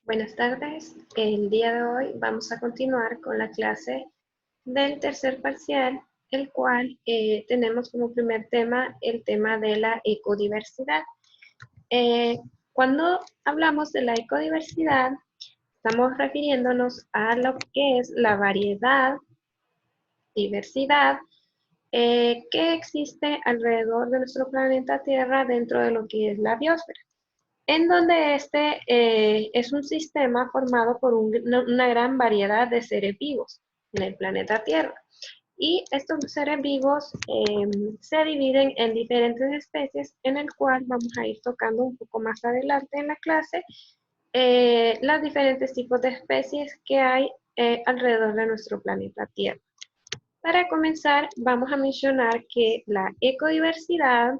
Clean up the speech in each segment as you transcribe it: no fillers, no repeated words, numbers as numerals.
Buenas tardes. El día de hoy vamos a continuar con la clase del tercer parcial, el cual tenemos como primer tema el tema de la ecodiversidad. Cuando hablamos de la ecodiversidad, estamos refiriéndonos a lo que es la variedad, diversidad, que existe alrededor de nuestro planeta Tierra dentro de lo que es la biosfera, en donde este es un sistema formado por una gran variedad de seres vivos en el planeta Tierra. Y estos seres vivos se dividen en diferentes especies, en el cual vamos a ir tocando un poco más adelante en la clase los diferentes tipos de especies que hay alrededor de nuestro planeta Tierra. Para comenzar, vamos a mencionar que la ecodiversidad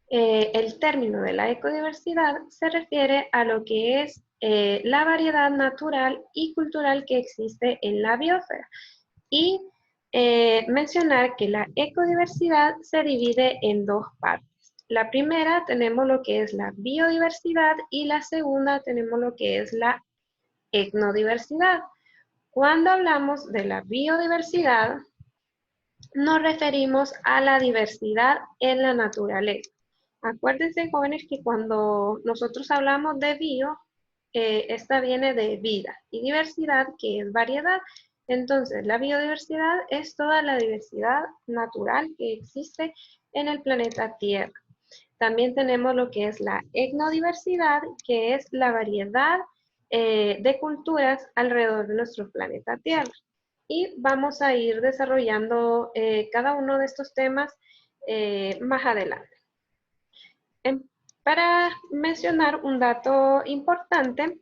el término de la ecodiversidad se refiere a lo que es la variedad natural y cultural que existe en la biosfera. Y mencionar que la ecodiversidad se divide en dos partes. La primera tenemos lo que es la biodiversidad y la segunda tenemos lo que es la etnodiversidad. Cuando hablamos de la biodiversidad, nos referimos a la diversidad en la naturaleza. Acuérdense, jóvenes, que cuando nosotros hablamos de bio, esta viene de vida y diversidad, que es variedad. Entonces, la biodiversidad es toda la diversidad natural que existe en el planeta Tierra. También tenemos lo que es la etnodiversidad, que es la variedad de culturas alrededor de nuestro planeta Tierra. Y vamos a ir desarrollando cada uno de estos temas más adelante. Para mencionar un dato importante,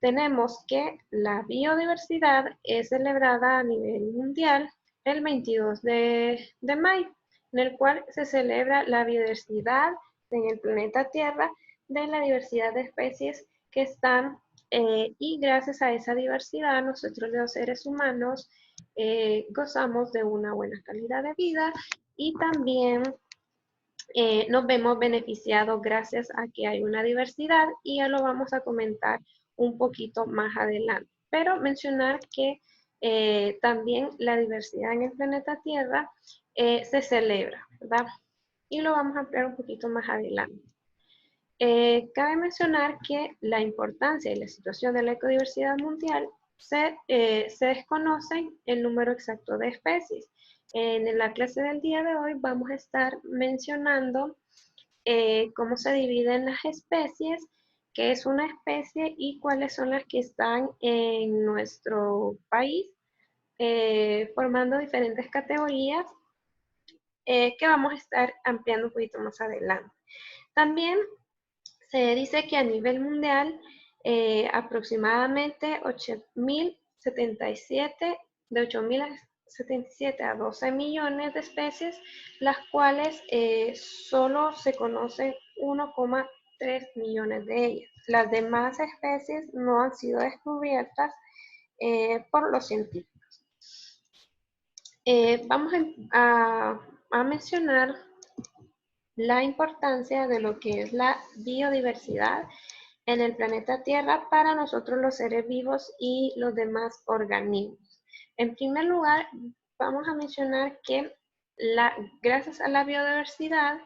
tenemos que la biodiversidad es celebrada a nivel mundial el 22 de mayo, en el cual se celebra la biodiversidad en el planeta Tierra de la diversidad de especies que están y gracias a esa diversidad nosotros los seres humanos gozamos de una buena calidad de vida y también nos vemos beneficiados gracias a que hay una diversidad y ya lo vamos a comentar un poquito más adelante. Pero mencionar que también la diversidad en el planeta Tierra se celebra, ¿verdad? Y lo vamos a ampliar un poquito más adelante. Cabe mencionar que la importancia y la situación de la ecodiversidad mundial se desconoce el número exacto de especies. En la clase del día de hoy vamos a estar mencionando cómo se dividen las especies, qué es una especie y cuáles son las que están en nuestro país, formando diferentes categorías que vamos a estar ampliando un poquito más adelante. También se dice que a nivel mundial aproximadamente 8.077, de 8.077 a 12 millones de especies, las cuales solo se conocen 1,3 millones de ellas. Las demás especies no han sido descubiertas por los científicos. Vamos a mencionar la importancia de lo que es la biodiversidad en el planeta Tierra para nosotros los seres vivos y los demás organismos. En primer lugar, vamos a mencionar que gracias a la biodiversidad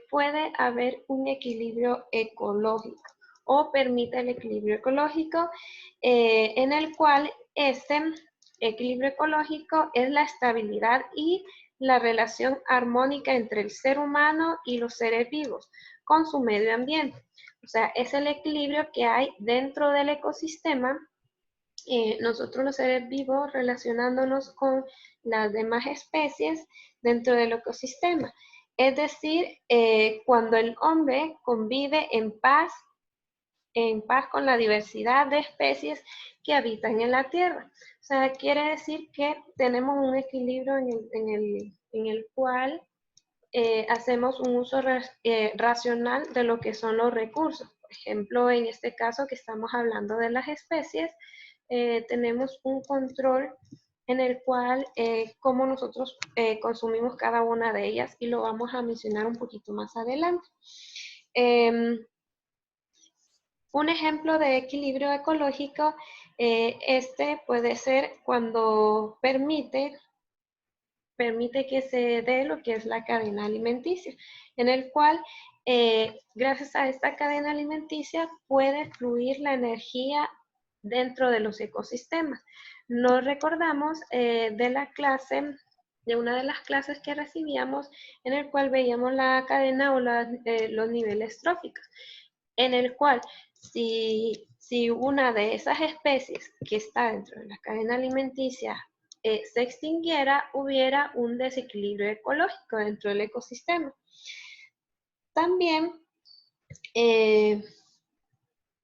puede haber un equilibrio ecológico o permite el equilibrio ecológico en el cual este equilibrio ecológico es la estabilidad y la relación armónica entre el ser humano y los seres vivos con su medio ambiente. O sea, es el equilibrio que hay dentro del ecosistema, nosotros los seres vivos relacionándonos con las demás especies dentro del ecosistema. Es decir, cuando el hombre convive en paz con la diversidad de especies que habitan en la Tierra. O sea, quiere decir que tenemos un equilibrio en el cual hacemos un uso racional de lo que son los recursos. Por ejemplo, en este caso que estamos hablando de las especies, tenemos un control en el cual cómo nosotros consumimos cada una de ellas, y lo vamos a mencionar un poquito más adelante. Un ejemplo de equilibrio ecológico, este puede ser cuando permite que se dé lo que es la cadena alimenticia, en el cual, gracias a esta cadena alimenticia, puede fluir la energía dentro de los ecosistemas. Nos recordamos de la clase, de una de las clases que recibíamos, en el cual veíamos la cadena o los niveles tróficos, en el cual si una de esas especies que está dentro de la cadena alimenticia se extinguiera, hubiera un desequilibrio ecológico dentro del ecosistema. También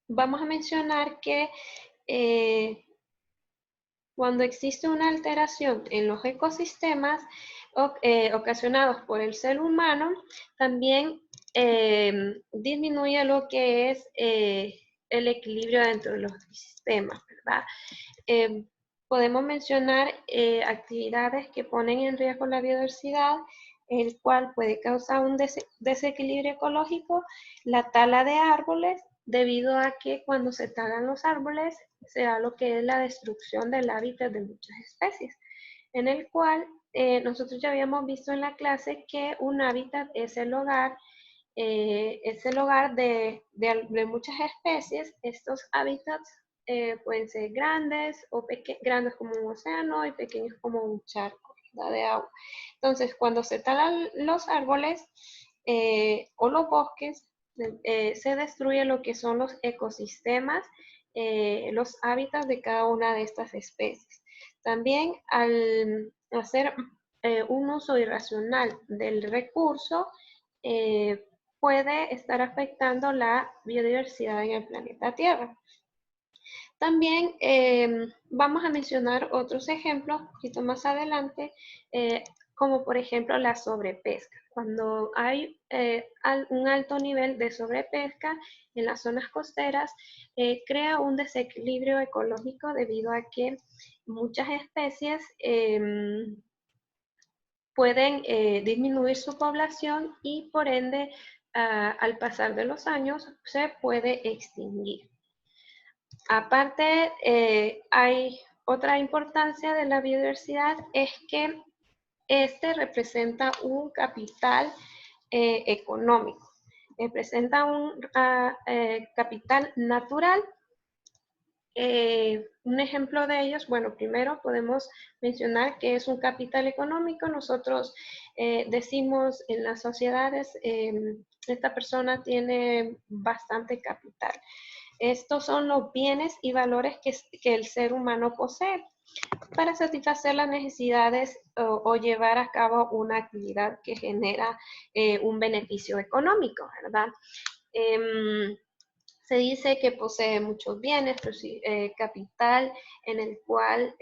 vamos a mencionar que cuando existe una alteración en los ecosistemas ocasionados por el ser humano, también disminuye lo que es el equilibrio dentro de los sistemas, ¿verdad? Podemos mencionar actividades que ponen en riesgo la biodiversidad, el cual puede causar un desequilibrio ecológico, la tala de árboles, debido a que cuando se talan los árboles se da lo que es la destrucción del hábitat de muchas especies, en el cual nosotros ya habíamos visto en la clase que un hábitat es el hogar de muchas especies. Estos hábitats pueden ser grandes o grandes como un océano y pequeños como un charco, ¿verdad?, de agua. Entonces, cuando se talan los árboles o los bosques, se destruye lo que son los ecosistemas, los hábitats de cada una de estas especies. También al hacer un uso irracional del recurso, puede estar afectando la biodiversidad en el planeta Tierra. También vamos a mencionar otros ejemplos un poquito más adelante, como por ejemplo la sobrepesca. Cuando hay un alto nivel de sobrepesca en las zonas costeras, crea un desequilibrio ecológico debido a que muchas especies pueden disminuir su población y por ende al pasar de los años se puede extinguir. Aparte, hay otra importancia de la biodiversidad, es que este representa un capital económico, representa un capital natural. Un ejemplo de ellos, bueno, primero podemos mencionar que es un capital económico. Nosotros decimos en las sociedades, esta persona tiene bastante capital. Estos son los bienes y valores que el ser humano posee para satisfacer las necesidades o llevar a cabo una actividad que genera un beneficio económico, ¿verdad? Se dice que posee muchos bienes, capital en el cual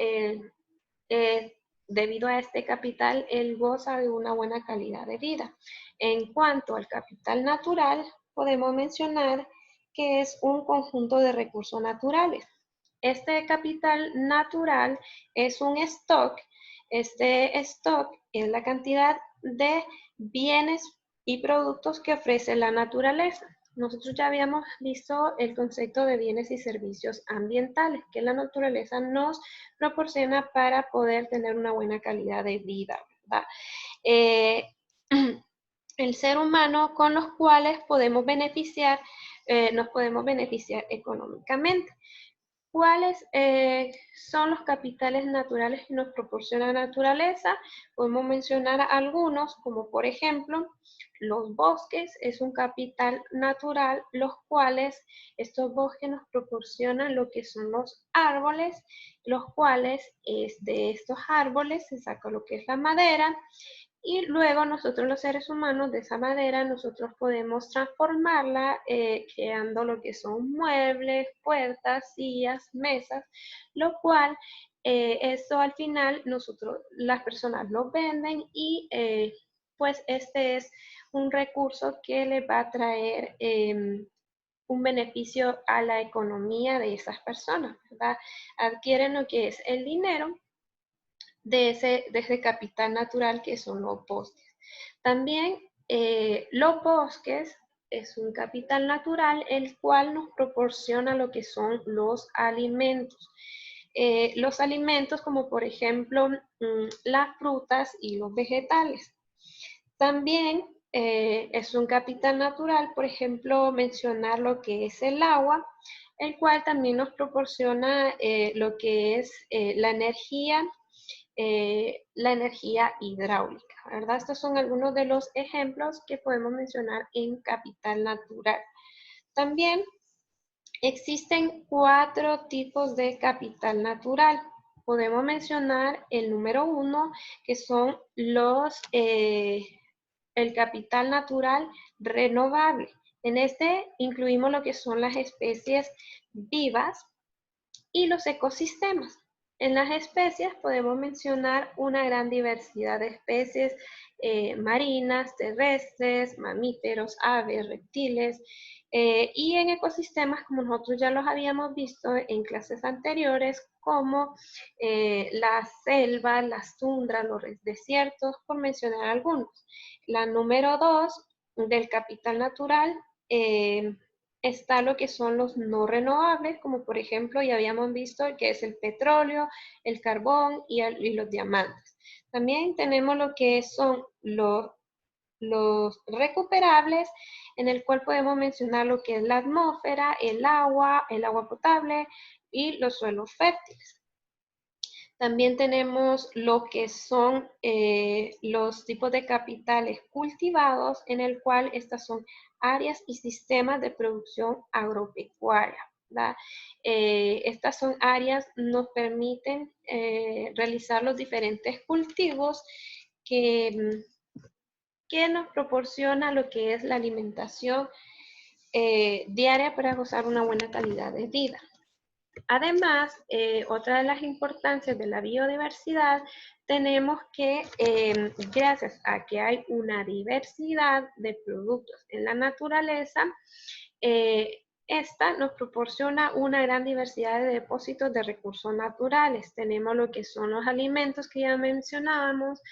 debido a este capital él goza de una buena calidad de vida. En cuanto al capital natural, podemos mencionar que es un conjunto de recursos naturales. Este capital natural es un stock. Este stock es la cantidad de bienes y productos que ofrece la naturaleza. Nosotros ya habíamos visto el concepto de bienes y servicios ambientales que la naturaleza nos proporciona para poder tener una buena calidad de vida, ¿verdad? El ser humano con los cuales podemos beneficiar, nos podemos beneficiar económicamente. ¿Cuáles son los capitales naturales que nos proporciona la naturaleza? Podemos mencionar algunos, como por ejemplo, los bosques es un capital natural, los cuales estos bosques nos proporcionan lo que son los árboles, los cuales de estos árboles se saca lo que es la madera, y luego nosotros los seres humanos de esa madera nosotros podemos transformarla creando lo que son muebles, puertas, sillas, mesas, lo cual esto al final las personas lo venden y pues este es un recurso que le va a traer un beneficio a la economía de esas personas, ¿verdad? Adquieren lo que es el dinero de ese capital natural que son los bosques. También los bosques es un capital natural el cual nos proporciona lo que son los alimentos. Los alimentos como por ejemplo las frutas y los vegetales. También es un capital natural, por ejemplo, mencionar lo que es el agua, el cual también nos proporciona lo que es la energía hidráulica, ¿verdad? Estos son algunos de los ejemplos que podemos mencionar en capital natural. También existen 4 tipos de capital natural. Podemos mencionar el número 1, que son el capital natural renovable. En este incluimos lo que son las especies vivas y los ecosistemas. En las especies podemos mencionar una gran diversidad de especies marinas, terrestres, mamíferos, aves, reptiles, y en ecosistemas, como nosotros ya los habíamos visto en clases anteriores, como las selvas, las tundras, los desiertos, por mencionar algunos. La número 2 del capital natural está lo que son los no renovables, como por ejemplo ya habíamos visto que es el petróleo, el carbón y los diamantes. También tenemos lo que son los recuperables, en el cual podemos mencionar lo que es la atmósfera, el agua potable y los suelos fértiles. También tenemos lo que son los tipos de capitales cultivados, en el cual estas son áreas y sistemas de producción agropecuaria. Estas son áreas nos permiten realizar los diferentes cultivos que nos proporciona lo que es la alimentación diaria para gozar una buena calidad de vida. Además, otra de las importancias de la biodiversidad, tenemos que gracias a que hay una diversidad de productos en la naturaleza, esta nos proporciona una gran diversidad de depósitos de recursos naturales. Tenemos lo que son los alimentos que ya mencionábamos,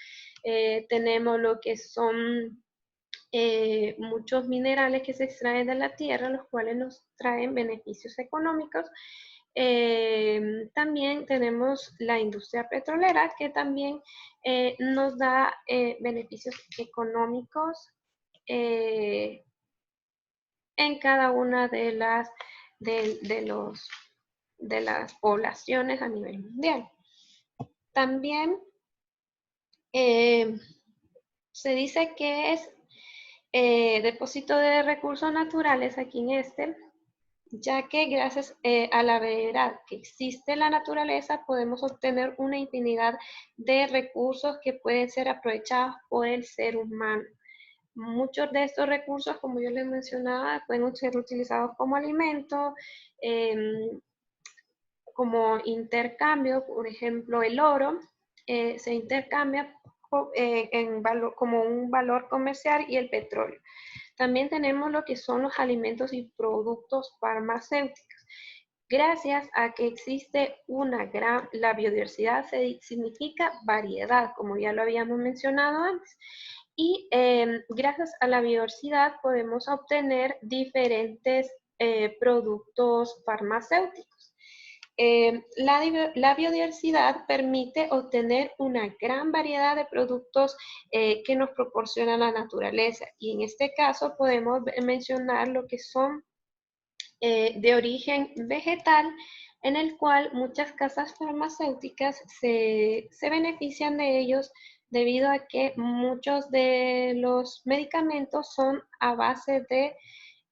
tenemos lo que son muchos minerales que se extraen de la tierra, los cuales nos traen beneficios económicos. También tenemos la industria petrolera que también nos da beneficios económicos en cada una de las poblaciones a nivel mundial. También se dice que es depósito de recursos naturales aquí en ya que gracias a la variedad que existe en la naturaleza podemos obtener una infinidad de recursos que pueden ser aprovechados por el ser humano. Muchos de estos recursos, como yo les mencionaba, pueden ser utilizados como alimento, como intercambio. Por ejemplo, el oro se intercambia como un valor comercial, y el petróleo. También tenemos lo que son los alimentos y productos farmacéuticos. Gracias a que existe la biodiversidad significa variedad, como ya lo habíamos mencionado antes. Y gracias a la biodiversidad podemos obtener diferentes productos farmacéuticos. La biodiversidad permite obtener una gran variedad de productos que nos proporciona la naturaleza, y en este caso podemos mencionar lo que son de origen vegetal, en el cual muchas casas farmacéuticas se benefician de ellos debido a que muchos de los medicamentos son a base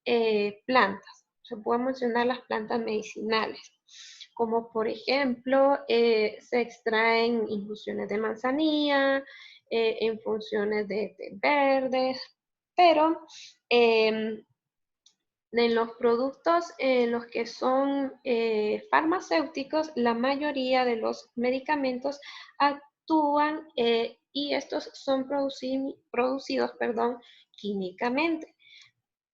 de plantas. Se pueden mencionar las plantas medicinales, como por ejemplo se extraen infusiones de manzanilla, infusiones de té verdes, pero en los productos en los que son farmacéuticos, la mayoría de los medicamentos actúan y estos son producidos químicamente.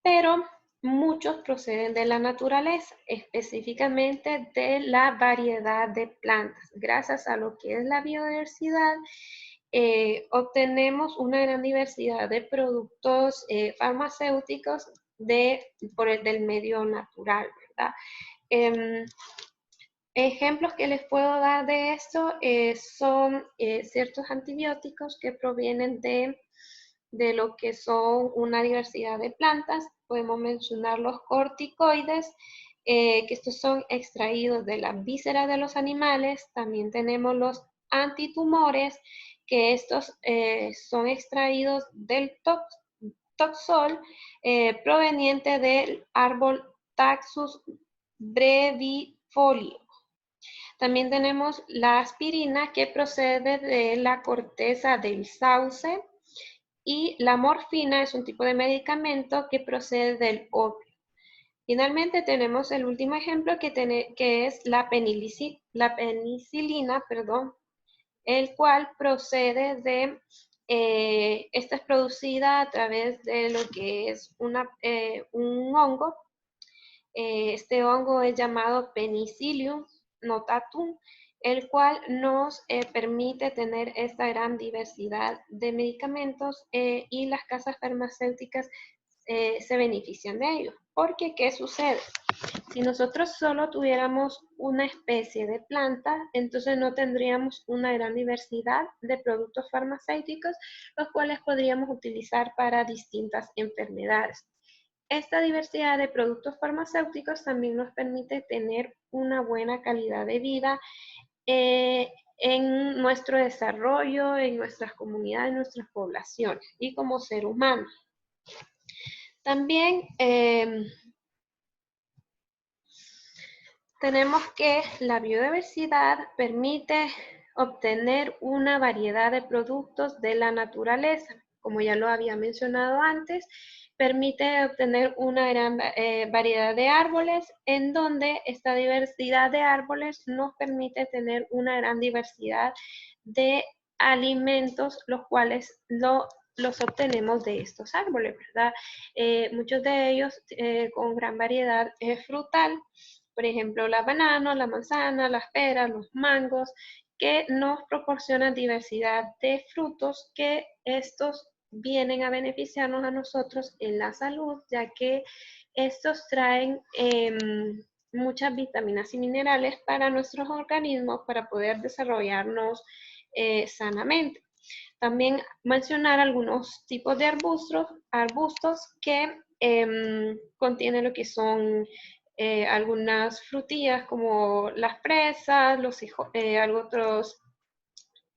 Pero muchos proceden de la naturaleza, específicamente de la variedad de plantas. Gracias a lo que es la biodiversidad, obtenemos una gran diversidad de productos farmacéuticos del medio natural, ¿verdad? Ejemplos que les puedo dar de esto son ciertos antibióticos que provienen de lo que son una diversidad de plantas. Podemos mencionar los corticoides, que estos son extraídos de la víscera de los animales. También tenemos los antitumores, que estos son extraídos del toxol proveniente del árbol Taxus brevifolio. También tenemos la aspirina, que procede de la corteza del sauce, y la morfina es un tipo de medicamento que procede del opio. Finalmente tenemos el último ejemplo que es la penicilina, el cual procede de, esta es producida a través de lo que es un hongo. Este hongo es llamado Penicillium notatum, el cual nos permite tener esta gran diversidad de medicamentos y las casas farmacéuticas se benefician de ello. Porque, ¿qué sucede? Si nosotros solo tuviéramos una especie de planta, entonces no tendríamos una gran diversidad de productos farmacéuticos, los cuales podríamos utilizar para distintas enfermedades. Esta diversidad de productos farmacéuticos también nos permite tener una buena calidad de vida en nuestro desarrollo, en nuestras comunidades, en nuestras poblaciones y como ser humano. También tenemos que la biodiversidad permite obtener una variedad de productos de la naturaleza. Como ya lo había mencionado antes, permite obtener una gran variedad de árboles, en donde esta diversidad de árboles nos permite tener una gran diversidad de alimentos, los cuales los obtenemos de estos árboles, ¿verdad? Muchos de ellos con gran variedad frutal, por ejemplo, la banana, la manzana, las peras, los mangos, que nos proporcionan diversidad de frutos, que estos vienen a beneficiarnos a nosotros en la salud, ya que estos traen muchas vitaminas y minerales para nuestros organismos para poder desarrollarnos sanamente. También mencionar algunos tipos de arbustos que contienen lo que son algunas frutillas como las fresas, otros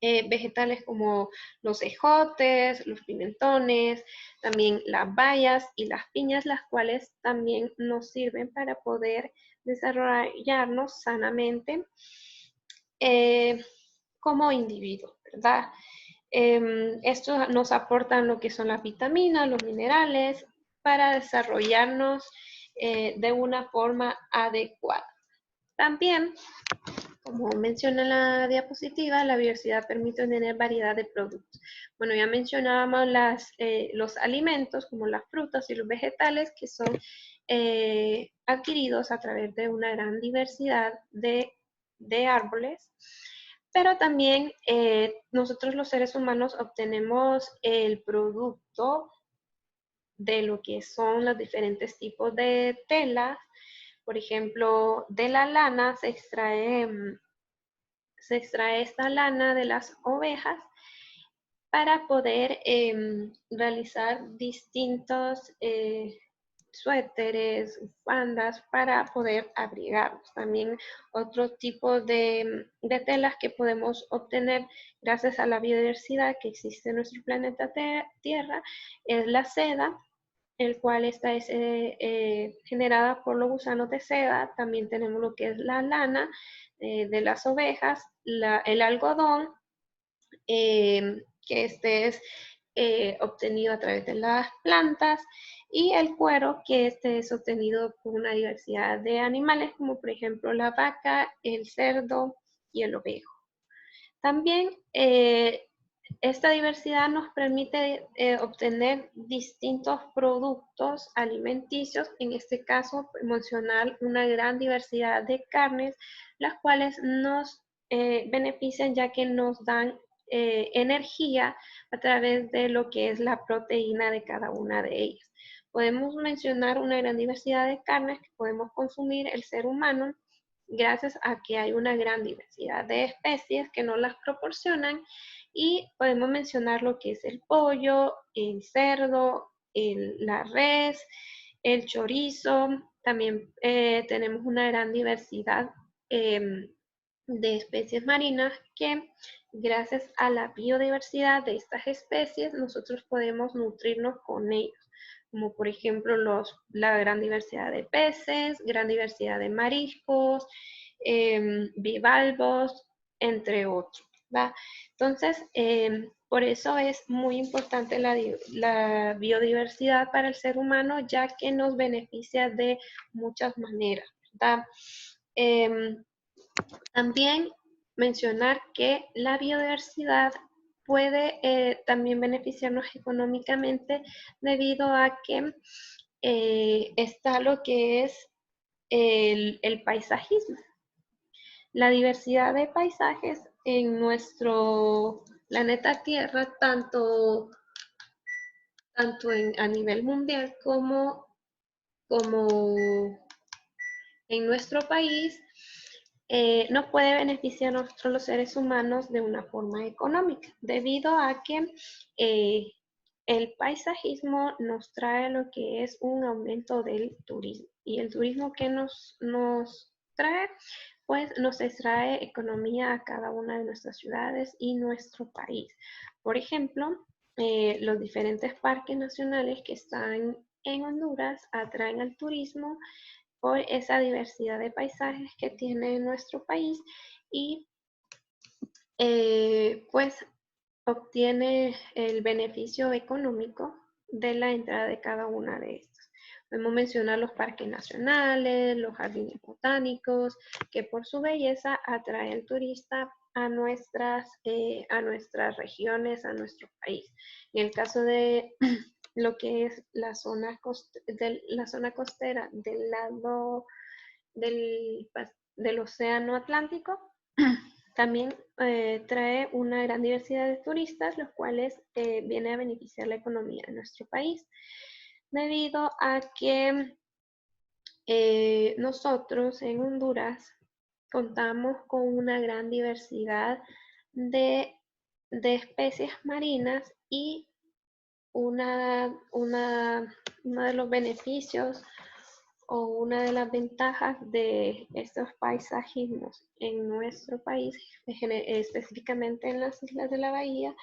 vegetales como los ejotes, los pimentones, también las bayas y las piñas, las cuales también nos sirven para poder desarrollarnos sanamente como individuos, ¿verdad? Estos nos aportan lo que son las vitaminas, los minerales, para desarrollarnos de una forma adecuada. También, como menciona en la diapositiva, la biodiversidad permite tener variedad de productos. Bueno, ya mencionábamos los alimentos, como las frutas y los vegetales, que son adquiridos a través de una gran diversidad de árboles. Pero también nosotros los seres humanos obtenemos el producto de lo que son los diferentes tipos de telas. Por ejemplo, de la lana se extrae esta lana de las ovejas para poder realizar distintos suéteres, bufandas, para poder abrigarnos. También otro tipo de telas que podemos obtener gracias a la biodiversidad que existe en nuestro planeta Tierra es la seda, el cual está generada por los gusanos de seda. También tenemos lo que es la lana de las ovejas, el algodón, que este es obtenido a través de las plantas, y el cuero, que este es obtenido por una diversidad de animales, como por ejemplo la vaca, el cerdo y el ovejo. También Esta diversidad nos permite obtener distintos productos alimenticios, en este caso mencionar una gran diversidad de carnes, las cuales nos benefician ya que nos dan energía a través de lo que es la proteína de cada una de ellas. Podemos mencionar una gran diversidad de carnes que podemos consumir el ser humano gracias a que hay una gran diversidad de especies que nos las proporcionan, y podemos mencionar lo que es el pollo, el cerdo, la res, el chorizo. También tenemos una gran diversidad de especies marinas que gracias a la biodiversidad de estas especies nosotros podemos nutrirnos con ellos, como por ejemplo la gran diversidad de peces, gran diversidad de mariscos, bivalvos, entre otros, ¿va? Entonces, por eso es muy importante la biodiversidad para el ser humano, ya que nos beneficia de muchas maneras, ¿verdad? También mencionar que la biodiversidad puede también beneficiarnos económicamente debido a que está lo que es el paisajismo. La diversidad de paisajes en nuestro planeta Tierra, tanto a nivel mundial como en nuestro país, nos puede beneficiar a nosotros los seres humanos de una forma económica, debido a que el paisajismo nos trae lo que es un aumento del turismo. Y el turismo que nos trae, pues nos extrae economía a cada una de nuestras ciudades y nuestro país. Por ejemplo, los diferentes parques nacionales que están en Honduras atraen al turismo por esa diversidad de paisajes que tiene nuestro país, y pues obtiene el beneficio económico de la entrada de cada una de estas. Podemos mencionar los parques nacionales, los jardines botánicos, que por su belleza atrae al turista a nuestras regiones, a nuestro país. En el caso de lo que es la zona costera del lado del océano Atlántico, también trae una gran diversidad de turistas, los cuales vienen a beneficiar la economía de nuestro país, debido a que nosotros en Honduras contamos con una gran diversidad de, de especies marinas, y uno de los beneficios o una de las ventajas de estos paisajismos en nuestro país, específicamente en las islas de la Bahía,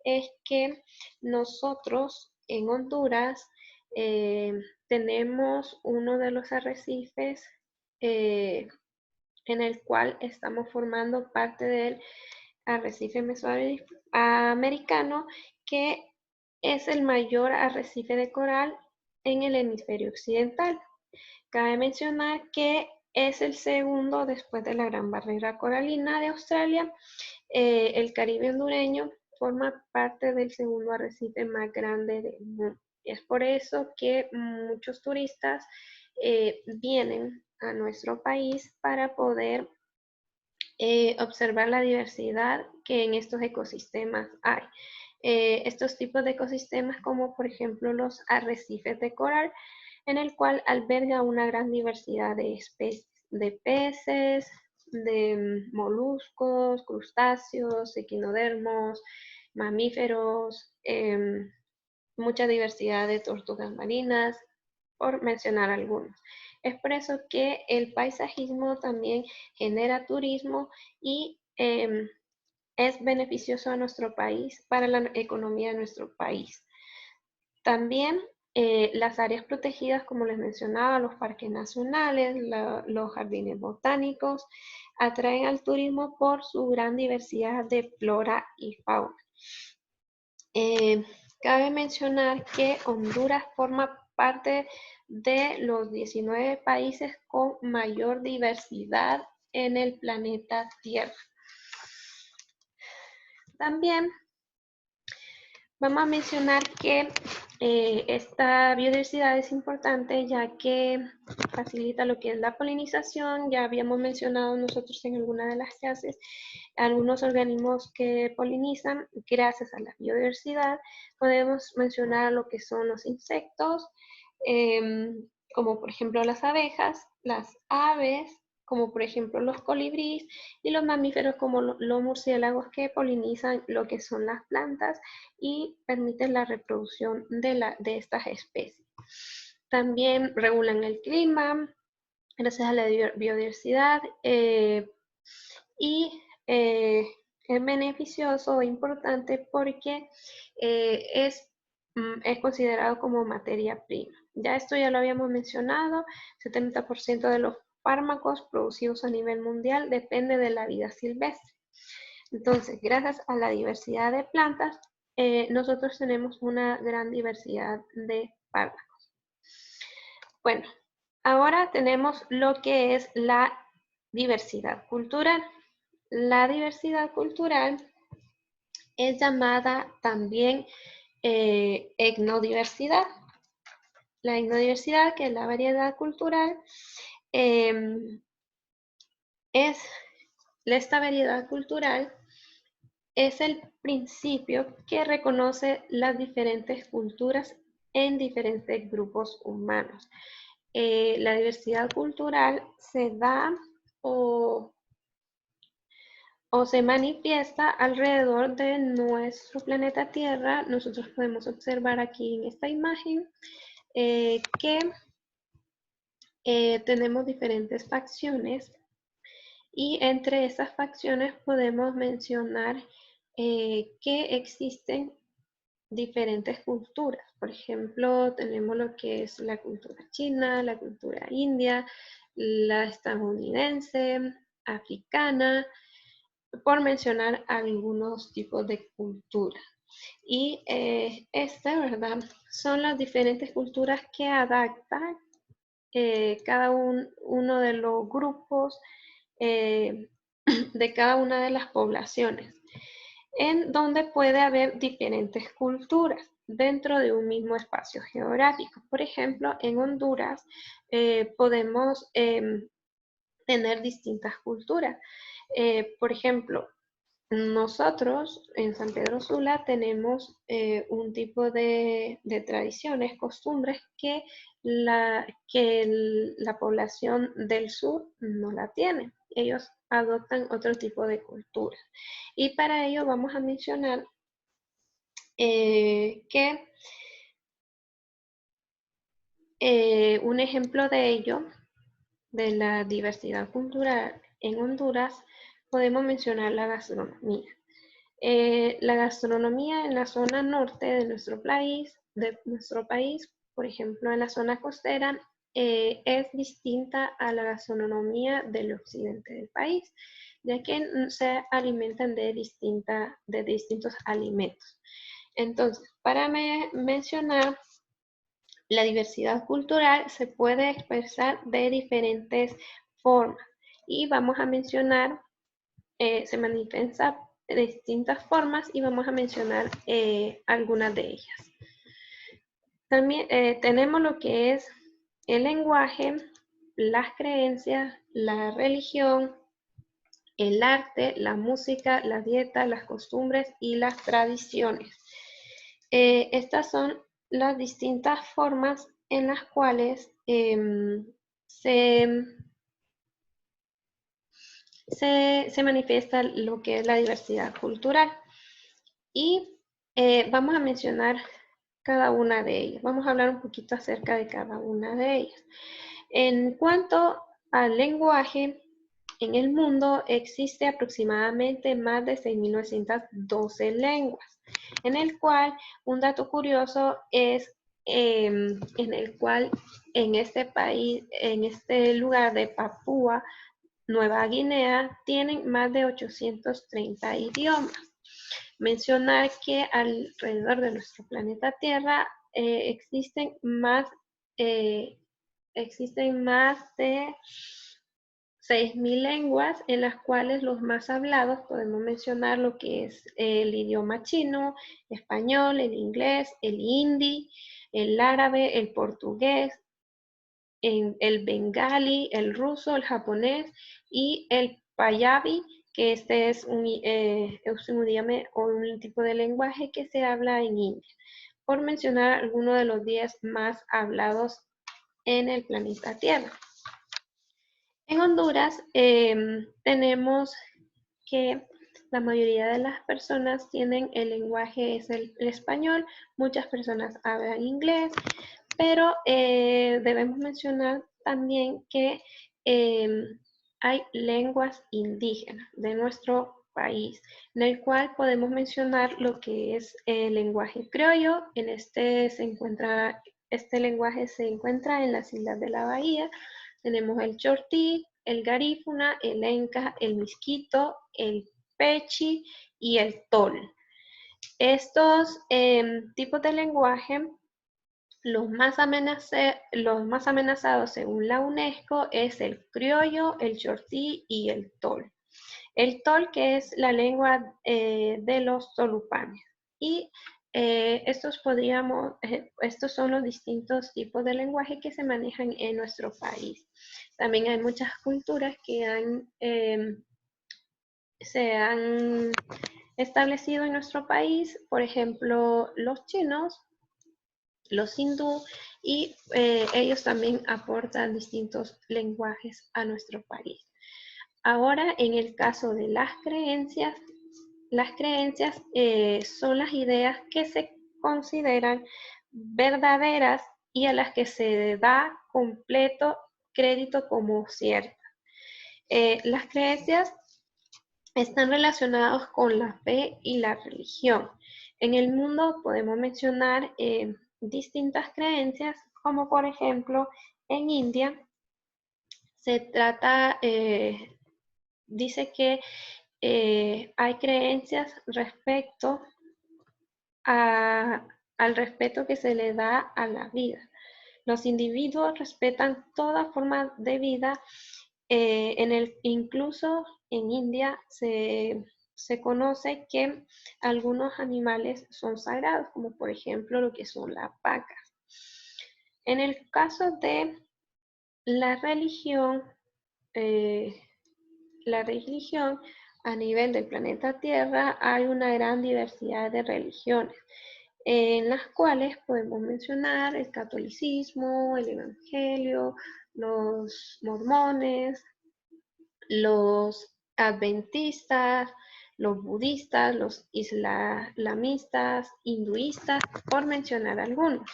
es que nosotros en Honduras eh, tenemos uno de los arrecifes eh, en el cual estamos formando parte del arrecife mesoamericano, que es el mayor arrecife de coral en el hemisferio occidental. Cabe mencionar que es el segundo después de la Gran Barrera Coralina de Australia. El Caribe hondureño forma parte del segundo arrecife más grande del mundo. Es por eso que muchos turistas vienen a nuestro país para poder observar la diversidad que en estos ecosistemas hay. Estos tipos de ecosistemas, como por ejemplo los arrecifes de coral, en el cual alberga una gran diversidad de especies de peces, de moluscos, crustáceos, equinodermos, mamíferos, mucha diversidad de tortugas marinas, por mencionar algunos. Es por eso que el paisajismo también genera turismo y es beneficioso a nuestro país, para la economía de nuestro país. También las áreas protegidas, como les mencionaba, los parques nacionales, los jardines botánicos, atraen al turismo por su gran diversidad de flora y fauna. Cabe mencionar que Honduras forma parte de los 19 países con mayor diversidad en el planeta Tierra. También Vamos a mencionar que esta biodiversidad es importante ya que facilita lo que es la polinización. Ya habíamos mencionado nosotros en alguna de las clases algunos organismos que polinizan gracias a la biodiversidad. Podemos mencionar lo que son los insectos, como por ejemplo las abejas, las aves, como por ejemplo los colibríes, y los mamíferos como los murciélagos que polinizan lo que son las plantas y permiten la reproducción de estas especies. También regulan el clima gracias a la biodiversidad y es beneficioso o importante porque es considerado como materia prima. Ya esto ya lo habíamos mencionado, 70% de los fármacos producidos a nivel mundial depende de la vida silvestre. Entonces, gracias a la diversidad de plantas, nosotros tenemos una gran diversidad de fármacos. Bueno, ahora tenemos lo que es la diversidad cultural. La diversidad cultural es llamada también etnodiversidad. La etnodiversidad, que es la variedad cultural, esta variedad cultural es el principio que reconoce las diferentes culturas en diferentes grupos humanos. La diversidad cultural se da o se manifiesta alrededor de nuestro planeta Tierra. Nosotros podemos observar aquí en esta imagen que tenemos diferentes facciones y entre estas facciones podemos mencionar que existen diferentes culturas. Por ejemplo, tenemos lo que es la cultura china, la cultura india, la estadounidense, africana, por mencionar algunos tipos de cultura. Y ¿verdad? Son las diferentes culturas que adaptan cada uno de los grupos de cada una de las poblaciones, en donde puede haber diferentes culturas dentro de un mismo espacio geográfico. Por ejemplo, en Honduras podemos tener distintas culturas. Por ejemplo, nosotros en San Pedro Sula tenemos un tipo de tradiciones, costumbres que la población del sur no la tiene. Ellos adoptan otro tipo de cultura. Y para ello vamos a mencionar que un ejemplo de ello, de la diversidad cultural en Honduras, podemos mencionar la gastronomía. La gastronomía en la zona norte de nuestro país, por ejemplo en la zona costera, es distinta a la gastronomía del occidente del país, ya que se alimentan de distintos alimentos. Entonces, para mencionar la diversidad cultural se puede expresar de diferentes formas y vamos a mencionar, se manifiesta de distintas formas y vamos a mencionar algunas de ellas. También tenemos lo que es el lenguaje, las creencias, la religión, el arte, la música, la dieta, las costumbres y las tradiciones. Estas son las distintas formas en las cuales se manifiesta lo que es la diversidad cultural. Y vamos a mencionar cada una de ellas. Vamos a hablar un poquito acerca de cada una de ellas. En cuanto al lenguaje, en el mundo existe aproximadamente más de 6.912 lenguas, en el cual un dato curioso es en el cual en este país, en este lugar de Papúa Nueva Guinea, tienen más de 830 idiomas. Mencionar que alrededor de nuestro planeta Tierra existen más de 6.000 lenguas, en las cuales los más hablados podemos mencionar lo que es el idioma chino, español, el inglés, el hindi, el árabe, el portugués, el bengalí, el ruso, el japonés y el payabi, que este es un idioma o un tipo de lenguaje que se habla en India, por mencionar algunos de los 10 más hablados en el planeta Tierra. En Honduras tenemos que la mayoría de las personas tienen el lenguaje es el español, muchas personas hablan inglés, pero debemos mencionar también que hay lenguas indígenas de nuestro país, en el cual podemos mencionar lo que es el lenguaje criollo. Este lenguaje se encuentra en las Islas de la Bahía. Tenemos el chortí, el garífuna, el enca, el misquito, el pechi y el tol. Estos tipos de lenguaje, los más amenazados según la UNESCO es el criollo, el chortí y el tol. El tol, que es la lengua de los solupanes. Y estos son los distintos tipos de lenguaje que se manejan en nuestro país. También hay muchas culturas que se han establecido en nuestro país, por ejemplo, los chinos, los hindú, y ellos también aportan distintos lenguajes a nuestro país. Ahora, en el caso de las creencias son las ideas que se consideran verdaderas y a las que se da completo crédito como ciertas. Las creencias están relacionadas con la fe y la religión. En el mundo podemos mencionar distintas creencias, como por ejemplo en India dice que hay creencias respecto al respeto que se le da a la vida. Los individuos respetan toda forma de vida. Incluso en India se conoce que algunos animales son sagrados, como por ejemplo lo que son las vacas. En el caso de la religión, a nivel del planeta Tierra hay una gran diversidad de religiones, en las cuales podemos mencionar el catolicismo, el evangelio, los mormones, los adventistas, los budistas, los islamistas, hinduistas, por mencionar algunos.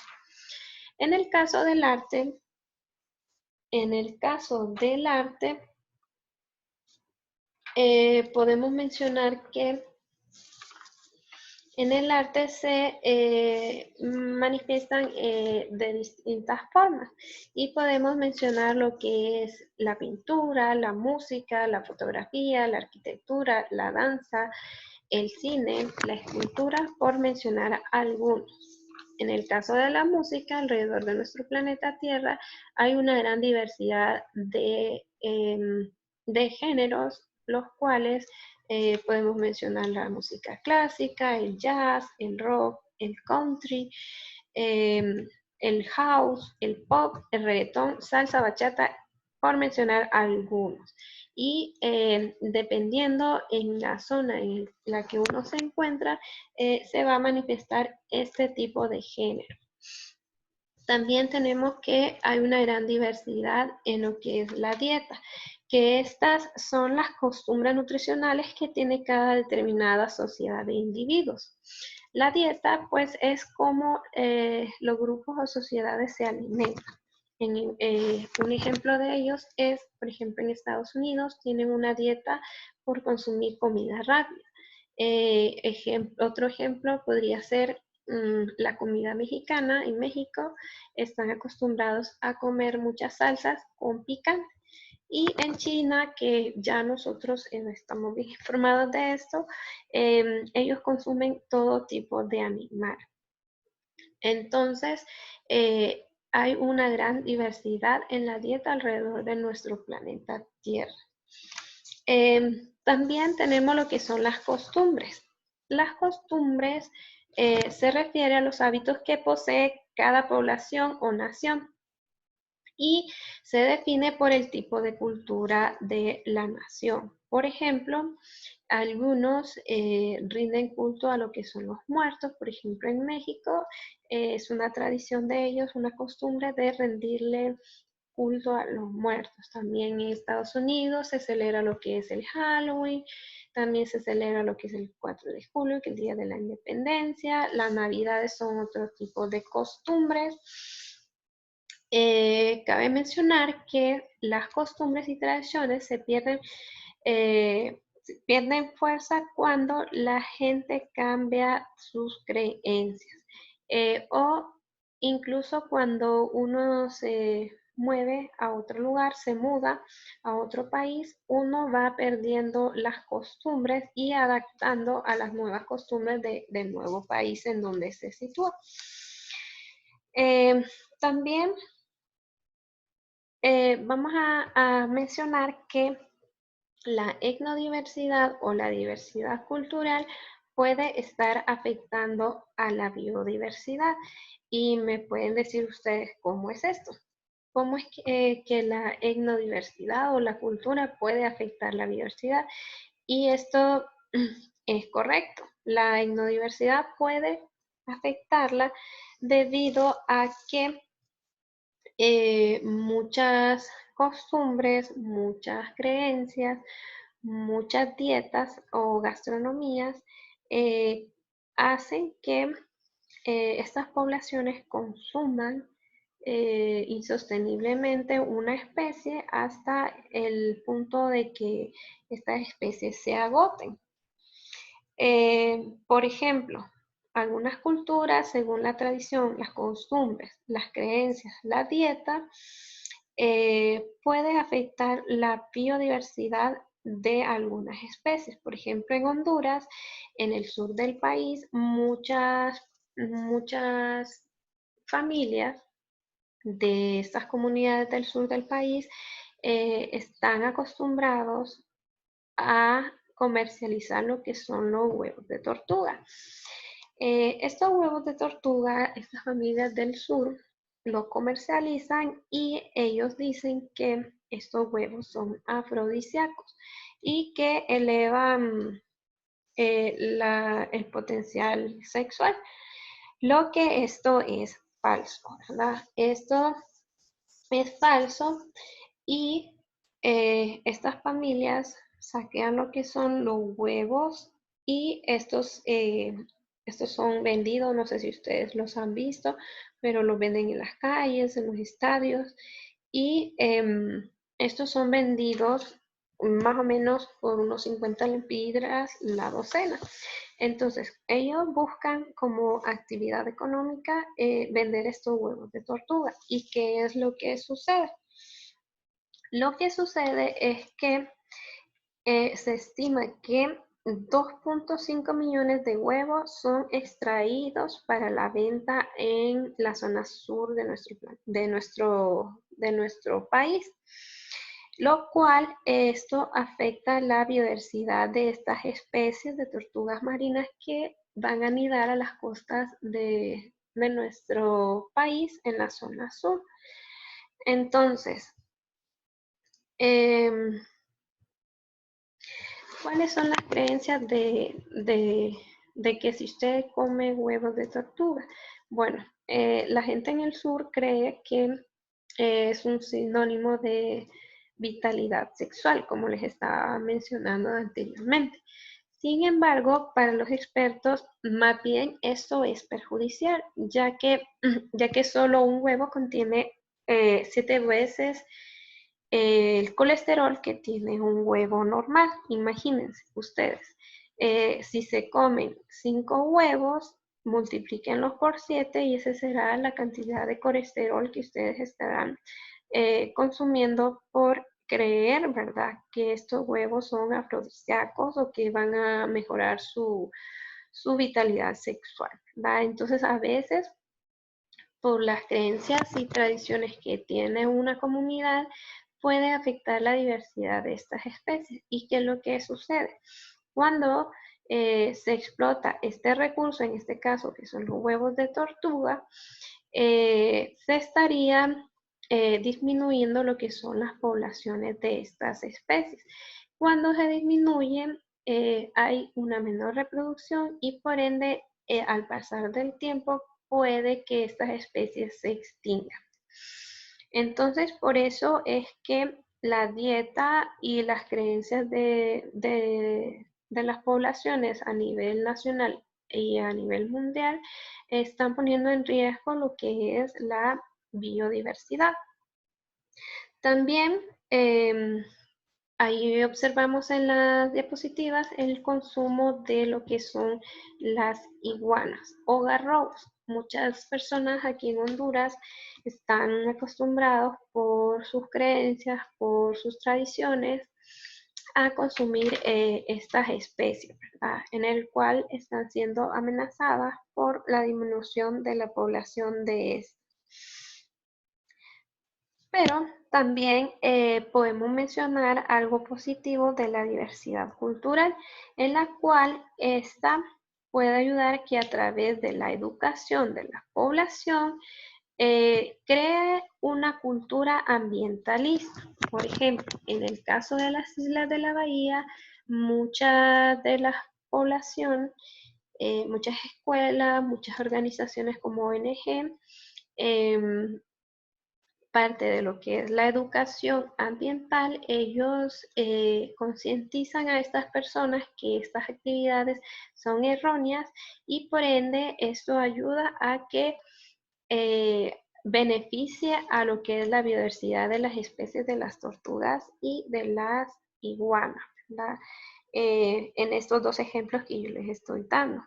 En el caso del arte, podemos mencionar que en el arte se manifiestan de distintas formas, y podemos mencionar lo que es la pintura, la música, la fotografía, la arquitectura, la danza, el cine, la escultura, por mencionar algunos. En el caso de la música, alrededor de nuestro planeta Tierra hay una gran diversidad de géneros, los cuales podemos mencionar la música clásica, el jazz, el rock, el country, el house, el pop, el reggaetón, salsa, bachata, por mencionar algunos. Y dependiendo en la zona en la que uno se encuentra, se va a manifestar este tipo de género. También tenemos que hay una gran diversidad en lo que es la dieta, que estas son las costumbres nutricionales que tiene cada determinada sociedad de individuos. La dieta, pues, es como los grupos o sociedades se alimentan. Un ejemplo de ellos es, por ejemplo, en Estados Unidos tienen una dieta por consumir comida rápida. Otro ejemplo podría ser la comida mexicana. En México están acostumbrados a comer muchas salsas con picante. Y en China, que ya nosotros estamos bien informados de esto, ellos consumen todo tipo de animal. Entonces, hay una gran diversidad en la dieta alrededor de nuestro planeta Tierra. También tenemos lo que son las costumbres. Las costumbres se refiere a los hábitos que posee cada población o nación y se define por el tipo de cultura de la nación. Por ejemplo, algunos rinden culto a lo que son los muertos. Por ejemplo, en México es una tradición de ellos, una costumbre de rendirle culto a los muertos. También en Estados Unidos se celebra lo que es el Halloween, también se celebra lo que es el 4 de julio, que es el Día de la Independencia. Las Navidades son otro tipo de costumbres. Cabe mencionar que las costumbres y tradiciones pierden fuerza cuando la gente cambia sus creencias o incluso cuando uno se mueve a otro lugar, se muda a otro país, uno va perdiendo las costumbres y adaptando a las nuevas costumbres del nuevo país en donde se sitúa. También vamos a mencionar que la etnodiversidad o la diversidad cultural puede estar afectando a la biodiversidad. Y me pueden decir ustedes cómo es esto. ¿Cómo es que la etnodiversidad o la cultura puede afectar la biodiversidad? Y esto es correcto. La etnodiversidad puede afectarla debido a que muchas costumbres, muchas creencias, muchas dietas o gastronomías eh, hacen que estas poblaciones consuman insosteniblemente una especie hasta el punto de que estas especies se agoten. Por ejemplo, algunas culturas, según la tradición, las costumbres, las creencias, la dieta, puede afectar la biodiversidad de algunas especies. Por ejemplo, en Honduras, en el sur del país, muchas familias de estas comunidades del sur del país están acostumbrados a comercializar lo que son los huevos de tortuga. Estos huevos de tortuga, estas familias del sur los comercializan y ellos dicen que estos huevos son afrodisíacos y que elevan el potencial sexual, lo que esto es falso, ¿verdad? Esto es falso y estas familias saquean lo que son los huevos y estos son vendidos, no sé si ustedes los han visto, pero los venden en las calles, en los estadios y estos son vendidos más o menos por unos 50 lempiras la docena. Entonces, ellos buscan como actividad económica vender estos huevos de tortuga. ¿Y qué es lo que sucede? Lo que sucede es que se estima que 2.5 millones de huevos son extraídos para la venta en la zona sur de nuestro país, lo cual esto afecta la biodiversidad de estas especies de tortugas marinas que van a anidar a las costas de nuestro país en la zona sur. Entonces, ¿cuáles son las creencias de que si usted come huevos de tortuga? Bueno, la gente en el sur cree que es un sinónimo de vitalidad sexual, como les estaba mencionando anteriormente. Sin embargo, para los expertos, más bien esto es perjudicial, ya que solo un huevo contiene 7 veces el colesterol que tiene un huevo normal. Imagínense ustedes, si se comen 5 huevos, multiplíquenlos por 7 y esa será la cantidad de colesterol que ustedes estarán consumiendo por creer, ¿verdad?, que estos huevos son afrodisíacos o que van a mejorar su vitalidad sexual, ¿va? Entonces, a veces por las creencias y tradiciones que tiene una comunidad, puede afectar la diversidad de estas especies. ¿Y qué es lo que sucede? Cuando se explota este recurso, en este caso que son los huevos de tortuga, se estaría disminuyendo lo que son las poblaciones de estas especies. Cuando se disminuyen, hay una menor reproducción y por ende, al pasar del tiempo, puede que estas especies se extingan. Entonces, por eso es que la dieta y las creencias de las poblaciones a nivel nacional y a nivel mundial están poniendo en riesgo lo que es la biodiversidad. También ahí observamos en las diapositivas el consumo de lo que son las iguanas o garrobos. Muchas personas aquí en Honduras están acostumbrados por sus creencias, por sus tradiciones, a consumir estas especies, ¿verdad? En el cual están siendo amenazadas por la disminución de la población de estas. Pero también podemos mencionar algo positivo de la diversidad cultural, en la cual esta puede ayudar que a través de la educación de la población cree una cultura ambientalista. Por ejemplo, en el caso de las islas de la bahía, mucha de la población, muchas escuelas, muchas organizaciones como ONG, parte de lo que es la educación ambiental, ellos concientizan a estas personas que estas actividades son erróneas y por ende esto ayuda a que beneficie a lo que es la biodiversidad de las especies de las tortugas y de las iguanas, ¿verdad? En estos dos ejemplos que yo les estoy dando.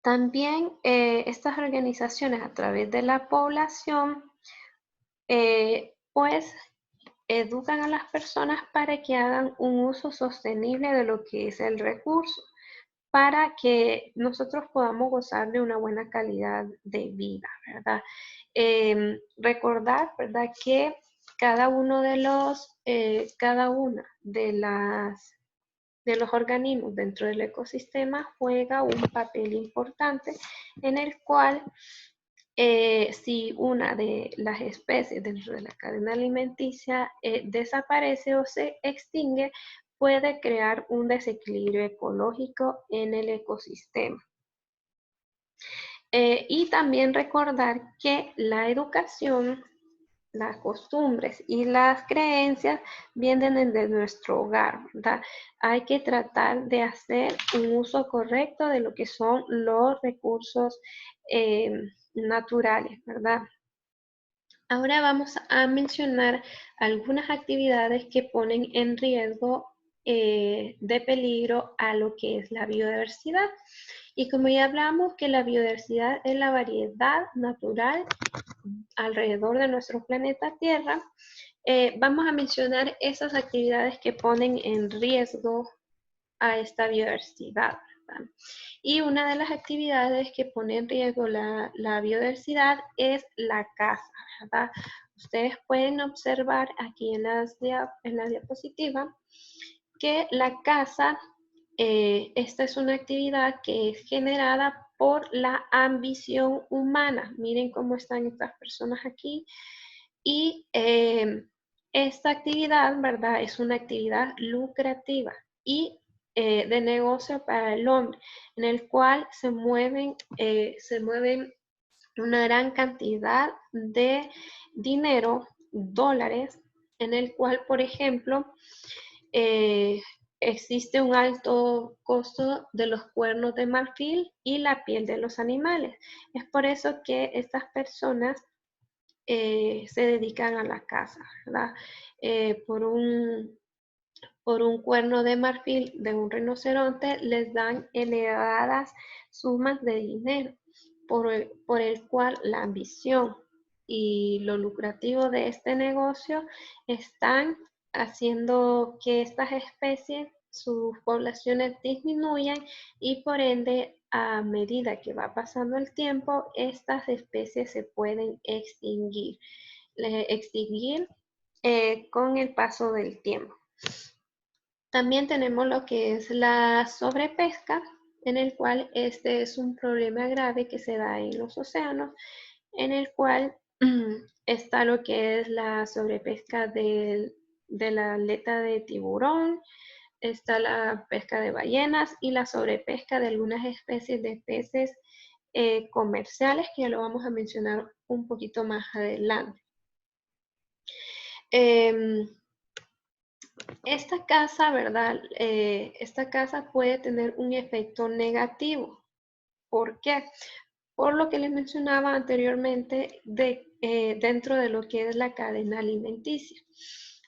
También estas organizaciones a través de la población, pues educan a las personas para que hagan un uso sostenible de lo que es el recurso, para que nosotros podamos gozar de una buena calidad de vida, ¿verdad? Recordar, ¿verdad? Que cada uno de cada una de los organismos dentro del ecosistema juega un papel importante en el cual si una de las especies dentro de la cadena alimenticia desaparece o se extingue, puede crear un desequilibrio ecológico en el ecosistema. Y también recordar que la educación, las costumbres y las creencias vienen de nuestro hogar, ¿verdad? Hay que tratar de hacer un uso correcto de lo que son los recursos naturales, ¿verdad? Ahora vamos a mencionar algunas actividades que ponen en riesgo de peligro a lo que es la biodiversidad. Y como ya hablamos que la biodiversidad es la variedad natural alrededor de nuestro planeta Tierra, vamos a mencionar esas actividades que ponen en riesgo a esta biodiversidad, ¿verdad? Y una de las actividades que pone en riesgo la biodiversidad es la caza, ¿verdad? Ustedes pueden observar aquí en la diapositiva que la caza, esta es una actividad que es generada por la ambición humana. Miren cómo están estas personas aquí. Y esta actividad, ¿verdad? Es una actividad lucrativa y de negocio para el hombre, en el cual se mueven una gran cantidad de dinero, dólares, en el cual, por ejemplo, eh, existe un alto costo de los cuernos de marfil y la piel de los animales. Es por eso que estas personas se dedican a la caza, ¿verdad? Por un cuerno de marfil de un rinoceronte les dan elevadas sumas de dinero, por el cual la ambición y lo lucrativo de este negocio están haciendo que estas especies, sus poblaciones disminuyan y por ende a medida que va pasando el tiempo, estas especies se pueden extinguir, con el paso del tiempo. También tenemos lo que es la sobrepesca, en el cual este es un problema grave que se da en los océanos, en el cual está lo que es la sobrepesca de la aleta de tiburón, está la pesca de ballenas y la sobrepesca de algunas especies de peces comerciales, que ya lo vamos a mencionar un poquito más adelante. Esta casa, ¿verdad? Esta casa puede tener un efecto negativo. ¿Por qué? Por lo que les mencionaba anteriormente dentro de lo que es la cadena alimenticia,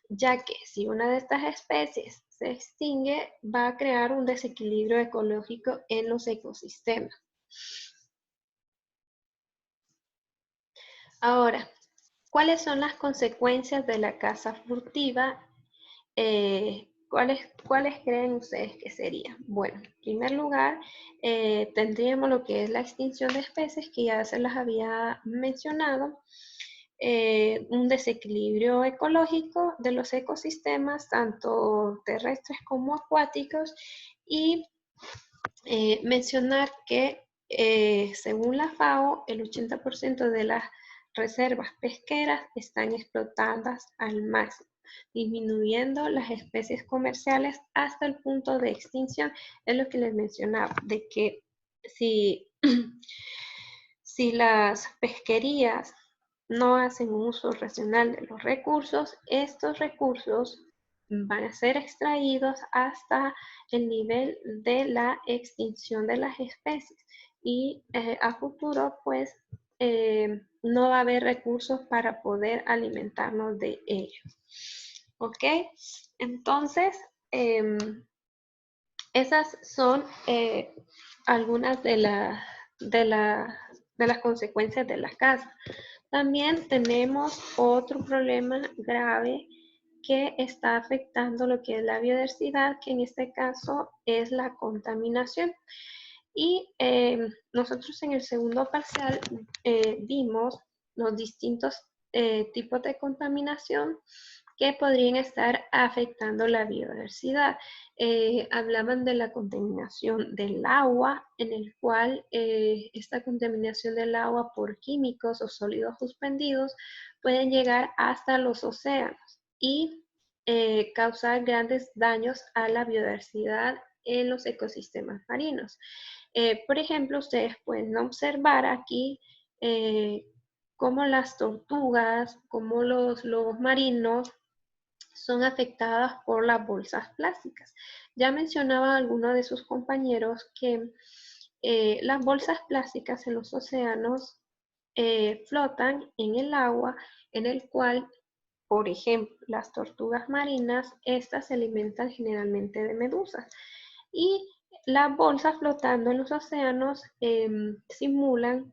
ya que si una de estas especies se extingue, va a crear un desequilibrio ecológico en los ecosistemas. Ahora, ¿cuáles son las consecuencias de la caza furtiva? ¿Cuáles creen ustedes que serían? Bueno, en primer lugar, tendríamos lo que es la extinción de especies, que ya se las había mencionado, un desequilibrio ecológico de los ecosistemas, tanto terrestres como acuáticos, y mencionar que según la FAO, el 80% de las reservas pesqueras están explotadas al máximo, disminuyendo las especies comerciales hasta el punto de extinción. Es lo que les mencionaba, de que si, si las pesquerías no hacen un uso racional de los recursos, estos recursos van a ser extraídos hasta el nivel de la extinción de las especies, y a futuro pues no va a haber recursos para poder alimentarnos de ellos. ¿Ok? Entonces, esas son algunas de las consecuencias de la caza. También tenemos otro problema grave que está afectando lo que es la biodiversidad, que en este caso es la contaminación. Y nosotros en el segundo parcial vimos los distintos tipos de contaminación que podrían estar afectando la biodiversidad. Hablaban de la contaminación del agua, en el cual esta contaminación del agua por químicos o sólidos suspendidos pueden llegar hasta los océanos y causar grandes daños a la biodiversidad en los ecosistemas marinos. Por ejemplo, ustedes pueden observar aquí cómo las tortugas, cómo los lobos marinos son afectadas por las bolsas plásticas. Ya mencionaba alguno de sus compañeros que las bolsas plásticas en los océanos flotan en el agua, en el cual, por ejemplo, las tortugas marinas, estas se alimentan generalmente de medusas. Y las bolsas flotando en los océanos simulan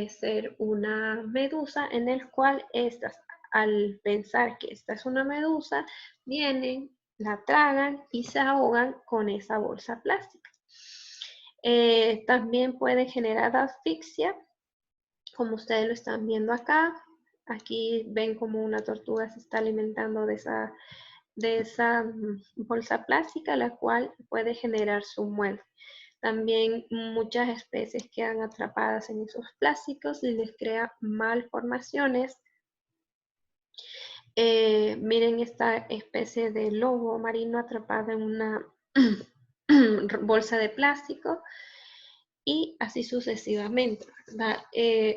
ser una medusa, en el cual estas, al pensar que esta es una medusa, vienen, la tragan y se ahogan con esa bolsa plástica. También puede generar asfixia, como ustedes lo están viendo acá. Aquí ven como una tortuga se está alimentando de esa bolsa plástica, la cual puede generar su muerte. También muchas especies quedan atrapadas en esos plásticos y les crea malformaciones. Miren esta especie de lobo marino atrapada en una bolsa de plástico, y así sucesivamente, ¿verdad?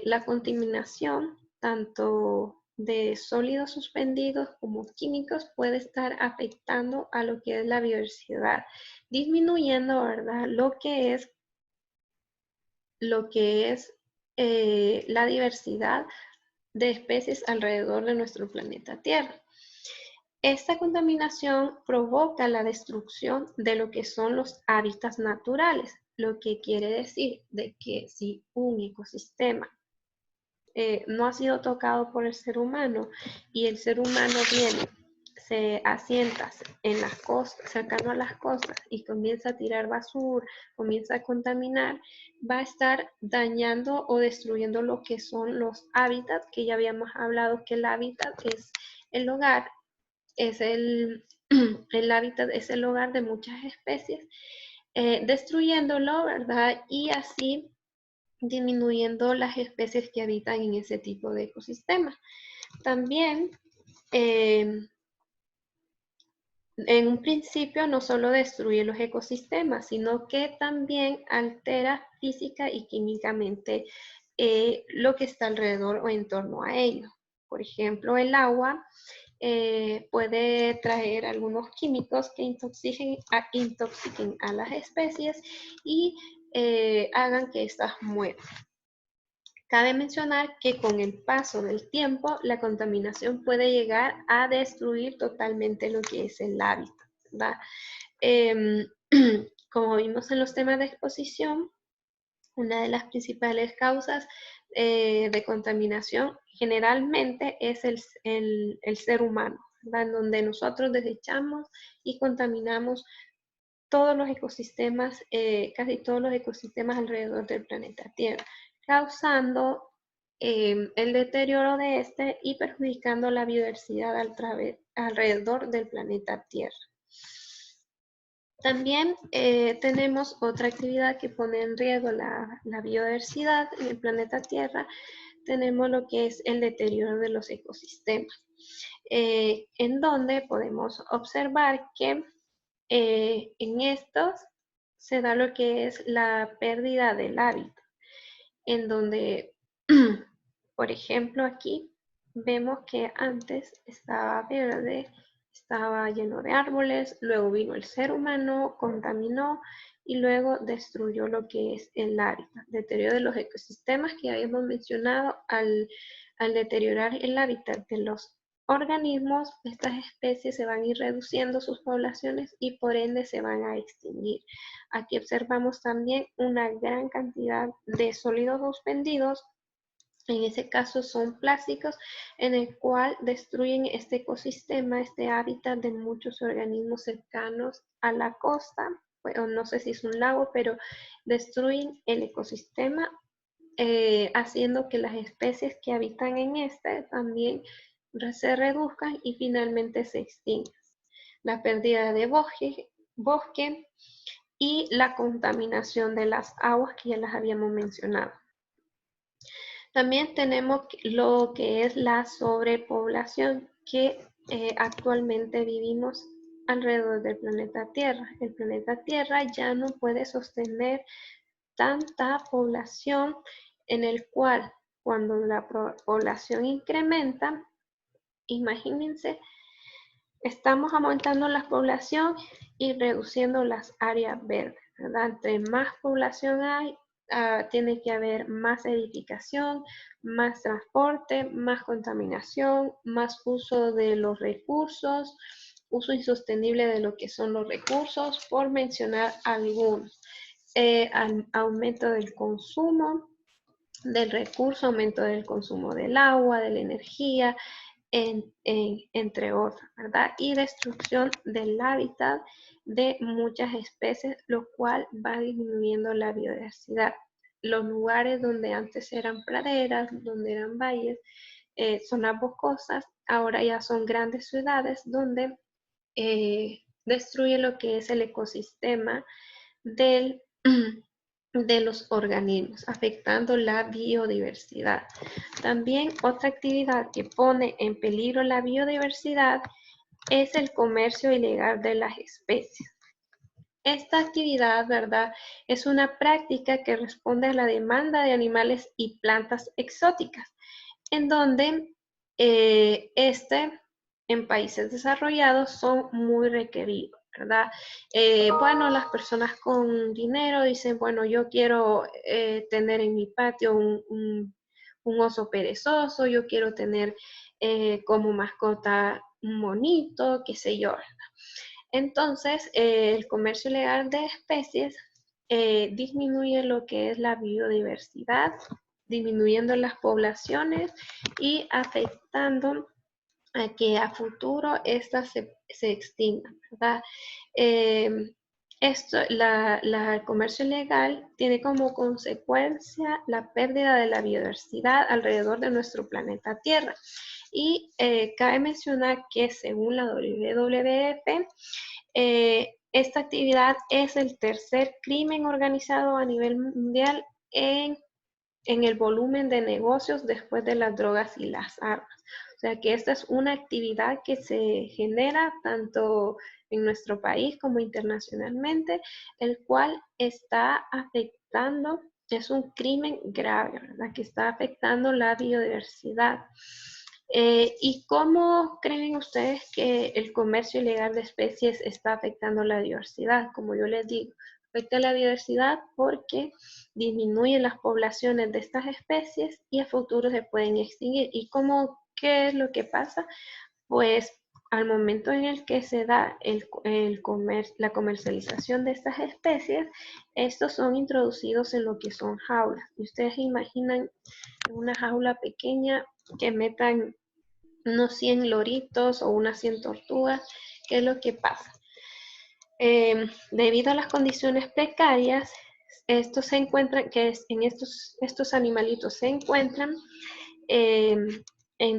La contaminación, tanto de sólidos suspendidos como químicos, puede estar afectando a lo que es la biodiversidad, disminuyendo, ¿verdad?, lo que es la diversidad de especies alrededor de nuestro planeta Tierra. Esta contaminación provoca la destrucción de lo que son los hábitats naturales, lo que quiere decir de que si un ecosistema no ha sido tocado por el ser humano y el ser humano viene, se asienta en las costas, cercano a las costas y comienza a tirar basura, comienza a contaminar, va a estar dañando o destruyendo lo que son los hábitats, que ya habíamos hablado que el hábitat es el hogar, es el hábitat es el hogar de muchas especies, destruyéndolo, ¿verdad? Y así disminuyendo las especies que habitan en ese tipo de ecosistemas. También, en un principio, no solo destruye los ecosistemas, sino que también altera física y químicamente lo que está alrededor o en torno a ello. Por ejemplo, el agua puede traer algunos químicos que intoxiquen a las especies y hagan que éstas mueran. Cabe mencionar que con el paso del tiempo, la contaminación puede llegar a destruir totalmente lo que es el hábitat, ¿verdad? Como vimos en los temas de exposición, una de las principales causas de contaminación generalmente es el ser humano, ¿verdad? En donde nosotros desechamos y contaminamos todos los ecosistemas, casi todos los ecosistemas alrededor del planeta Tierra, causando el deterioro de este y perjudicando la biodiversidad alrededor del planeta Tierra. También tenemos otra actividad que pone en riesgo la biodiversidad en el planeta Tierra. Tenemos lo que es el deterioro de los ecosistemas, en donde podemos observar que en estos se da lo que es la pérdida del hábitat, en donde, por ejemplo, aquí vemos que antes estaba verde, estaba lleno de árboles, luego vino el ser humano, contaminó y luego destruyó lo que es el hábitat. Deterioro de los ecosistemas que habíamos mencionado al deteriorar el hábitat de los organismos, estas especies se van a ir reduciendo sus poblaciones y por ende se van a extinguir. Aquí observamos también una gran cantidad de sólidos suspendidos. En ese caso son plásticos en el cual destruyen este ecosistema, este hábitat de muchos organismos cercanos a la costa. Bueno, no sé si es un lago, pero destruyen el ecosistema, haciendo que las especies que habitan en este también se reduzcan y finalmente se extingan. La pérdida de bosque y la contaminación de las aguas que ya las habíamos mencionado. También tenemos lo que es la sobrepoblación que actualmente vivimos alrededor del planeta Tierra. El planeta Tierra ya no puede sostener tanta población, en el cual cuando la población incrementa, imagínense, estamos aumentando la población y reduciendo las áreas verdes, ¿verdad? Entre más población hay, tiene que haber más edificación, más transporte, más contaminación, más uso de los recursos, uso insostenible de lo que son los recursos, por mencionar algunos. Aumento del consumo del recurso, aumento del consumo del agua, de la energía, entre otros, ¿verdad? Y destrucción del hábitat de muchas especies, lo cual va disminuyendo la biodiversidad. Los lugares donde antes eran praderas, donde eran valles, zonas boscosas, ahora ya son grandes ciudades donde destruye lo que es el ecosistema de los organismos, afectando la biodiversidad. También otra actividad que pone en peligro la biodiversidad es el comercio ilegal de las especies. Esta actividad, ¿verdad?, es una práctica que responde a la demanda de animales y plantas exóticas, en donde en países desarrollados son muy requeridos, ¿verdad? Bueno, las personas con dinero dicen, bueno, yo quiero tener en mi patio un oso perezoso, yo quiero tener como mascota un monito, qué sé yo, ¿verdad? Entonces, el comercio ilegal de especies disminuye lo que es la biodiversidad, disminuyendo las poblaciones y afectando a que a futuro estas se extingan, ¿verdad? El comercio ilegal tiene como consecuencia la pérdida de la biodiversidad alrededor de nuestro planeta Tierra. Y cabe mencionar que según la WWF, esta actividad es el tercer crimen organizado a nivel mundial en el volumen de negocios después de las drogas y las armas. O sea que esta es una actividad que se genera tanto en nuestro país como internacionalmente, el cual está afectando, es un crimen grave, ¿verdad? Que está afectando la biodiversidad. ¿Y cómo creen ustedes que el comercio ilegal de especies está afectando la diversidad? Como yo les digo, afecta la biodiversidad porque disminuyen las poblaciones de estas especies y a futuro se pueden extinguir. ¿Y qué es lo que pasa? Pues al momento en el que se da la comercialización de estas especies, estos son introducidos en lo que son jaulas. Y ustedes imaginan una jaula pequeña que metan unos 100 loritos o unas 100 tortugas. ¿Qué es lo que pasa? Debido a las condiciones precarias, estos se encuentran, estos animalitos se encuentran eh,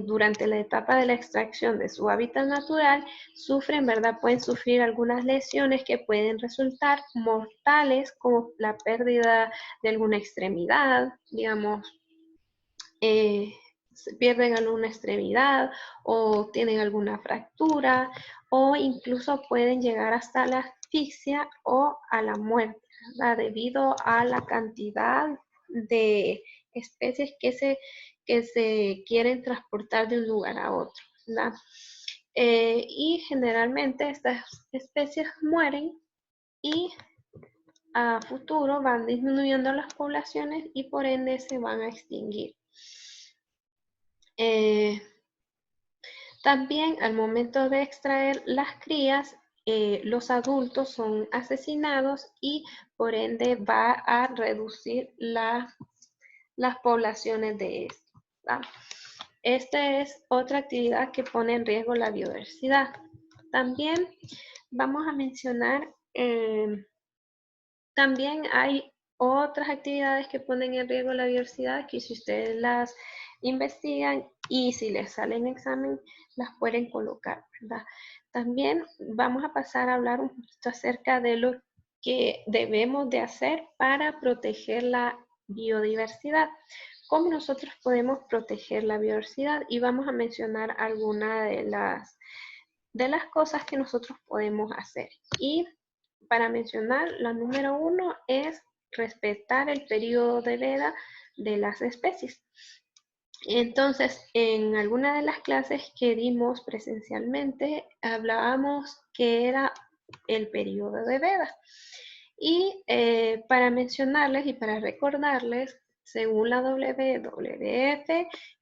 durante la etapa de la extracción de su hábitat natural, sufren, ¿verdad? Pueden sufrir algunas lesiones que pueden resultar mortales, como la pérdida de alguna extremidad, digamos, pierden alguna extremidad o tienen alguna fractura o incluso pueden llegar hasta la asfixia o a la muerte, ¿verdad? Debido a la cantidad de especies que se quieren transportar de un lugar a otro, ¿verdad? Y generalmente estas especies mueren y a futuro van disminuyendo las poblaciones y por ende se van a extinguir. También al momento de extraer las crías, los adultos son asesinados y por ende va a reducir las poblaciones de esto, ¿verdad? Esta es otra actividad que pone en riesgo la biodiversidad. También vamos a mencionar, también hay otras actividades que ponen en riesgo la biodiversidad que si ustedes las investigan y si les sale en examen, las pueden colocar, ¿verdad? También vamos a pasar a hablar un poquito acerca de lo que debemos de hacer para proteger la biodiversidad. ¿Cómo nosotros podemos proteger la biodiversidad? Y vamos a mencionar algunas de las cosas que nosotros podemos hacer. Y para mencionar, la número 1 es respetar el periodo de vida de las especies. Entonces, en alguna de las clases que dimos presencialmente, hablábamos que era el periodo de veda. Y para mencionarles y para recordarles, según la WWF,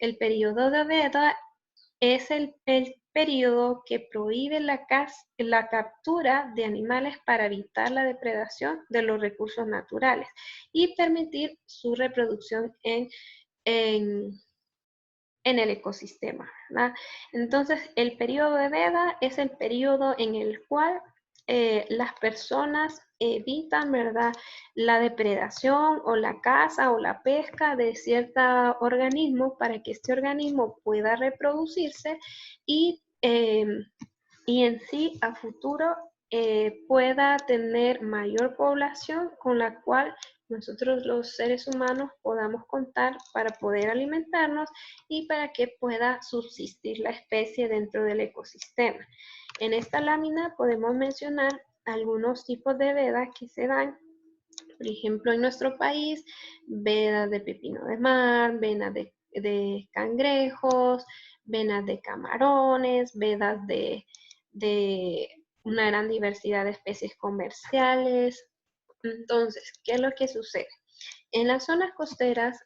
el periodo de veda es el periodo que prohíbe la captura de animales para evitar la depredación de los recursos naturales y permitir su reproducción en el ecosistema, ¿verdad? Entonces, el periodo de veda es el periodo en el cual las personas evitan, ¿verdad?, la depredación o la caza o la pesca de cierto organismo para que este organismo pueda reproducirse y en sí a futuro pueda tener mayor población con la cual nosotros los seres humanos podamos contar para poder alimentarnos y para que pueda subsistir la especie dentro del ecosistema. En esta lámina podemos mencionar algunos tipos de vedas que se dan. Por ejemplo, en nuestro país, vedas de pepino de mar, venas de cangrejos, venas de camarones, vedas de una gran diversidad de especies comerciales. Entonces, ¿qué es lo que sucede? En las zonas costeras,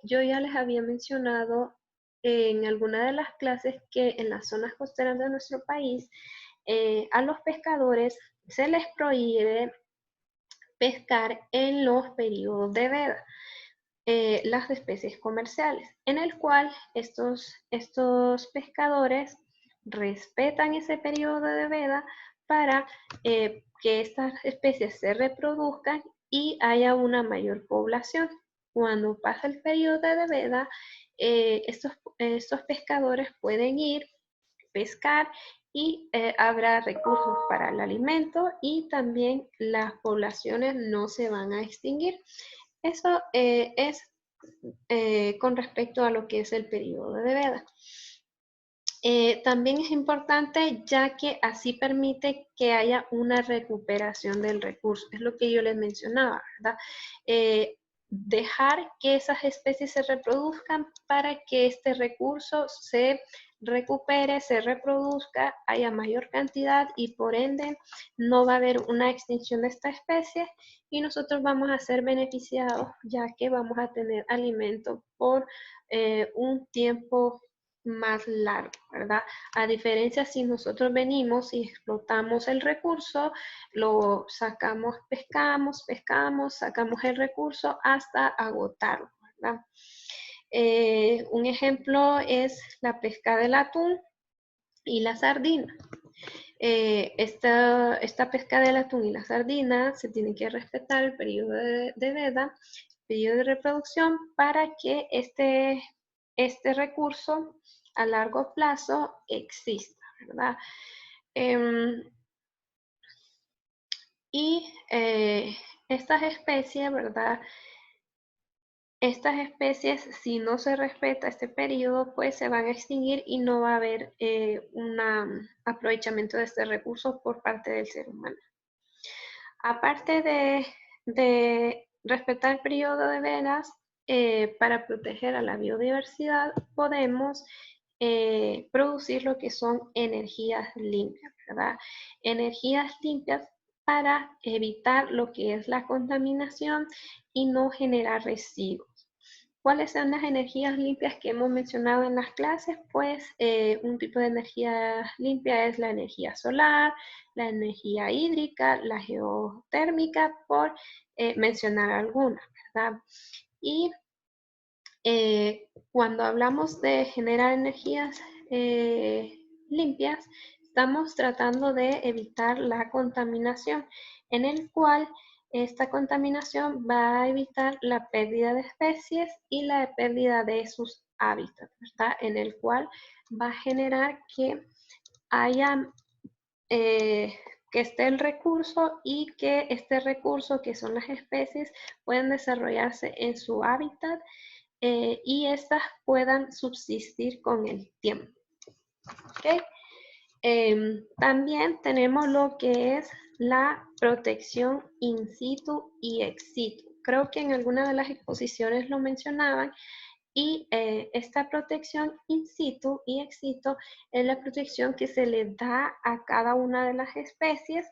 yo ya les había mencionado en alguna de las clases que en las zonas costeras de nuestro país, a los pescadores se les prohíbe pescar en los periodos de veda. Las especies comerciales, en el cual estos pescadores respetan ese periodo de veda para que estas especies se reproduzcan y haya una mayor población. Cuando pasa el periodo de veda, estos pescadores pueden ir, pescar y habrá recursos para el alimento y también las poblaciones no se van a extinguir. Eso es con respecto a lo que es el periodo de veda. También es importante ya que así permite que haya una recuperación del recurso. Es lo que yo les mencionaba, ¿verdad? Dejar que esas especies se reproduzcan para que este recurso se recupere, se reproduzca, haya mayor cantidad y por ende no va a haber una extinción de esta especie y nosotros vamos a ser beneficiados ya que vamos a tener alimento por un tiempo más largo, ¿verdad? A diferencia si nosotros venimos y explotamos el recurso, lo sacamos, pescamos, sacamos el recurso hasta agotarlo, ¿verdad? Un ejemplo es la pesca del atún y la sardina. Esta pesca del atún y la sardina se tiene que respetar el periodo de veda, periodo de reproducción para que este recurso a largo plazo exista, ¿verdad? Y estas especies, ¿verdad? Estas especies, si no se respeta este periodo, pues se van a extinguir y no va a haber un aprovechamiento de este recurso por parte del ser humano. Aparte de respetar el periodo de vedas, para proteger a la biodiversidad, podemos producir lo que son energías limpias, ¿verdad? Energías limpias para evitar lo que es la contaminación y no generar residuos. ¿Cuáles son las energías limpias que hemos mencionado en las clases? Pues un tipo de energía limpia es la energía solar, la energía hídrica, la geotérmica, por mencionar algunas, ¿verdad? Y cuando hablamos de generar energías limpias, estamos tratando de evitar la contaminación, en el cual esta contaminación va a evitar la pérdida de especies y la pérdida de sus hábitats, ¿verdad? En el cual va a generar que haya, que esté el recurso y que este recurso, que son las especies, pueden desarrollarse en su hábitat y estas puedan subsistir con el tiempo. ¿Okay? También tenemos lo que es la protección in situ y ex situ. Creo que en alguna de las exposiciones lo mencionaban y esta protección in situ y ex situ es la protección que se le da a cada una de las especies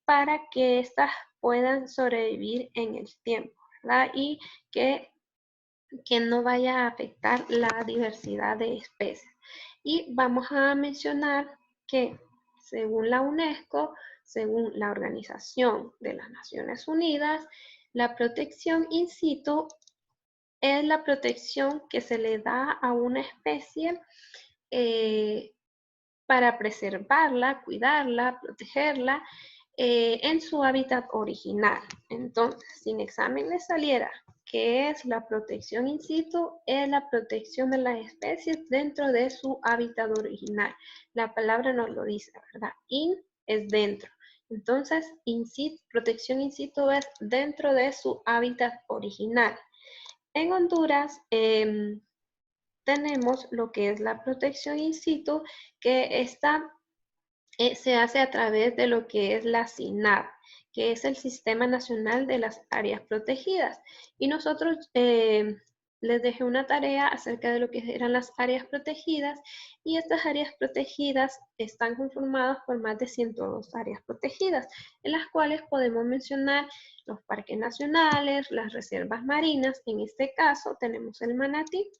para que éstas puedan sobrevivir en el tiempo, ¿verdad? Y que no vaya a afectar la diversidad de especies. Y vamos a mencionar que según la UNESCO, según la Organización de las Naciones Unidas, la protección in situ es la protección que se le da a una especie para preservarla, cuidarla, protegerla en su hábitat original. Entonces, si en examen le saliera que es la protección in situ, es la protección de las especies dentro de su hábitat original. La palabra nos lo dice, ¿verdad? In es dentro. Entonces, in situ, protección in situ es dentro de su hábitat original. En Honduras tenemos lo que es la protección in situ, que se hace a través de lo que es la SINAP, que es el Sistema Nacional de las Áreas Protegidas. Y nosotros les dejé una tarea acerca de lo que eran las áreas protegidas, y estas áreas protegidas están conformadas por más de 102 áreas protegidas, en las cuales podemos mencionar los parques nacionales, las reservas marinas. En este caso tenemos el manatí,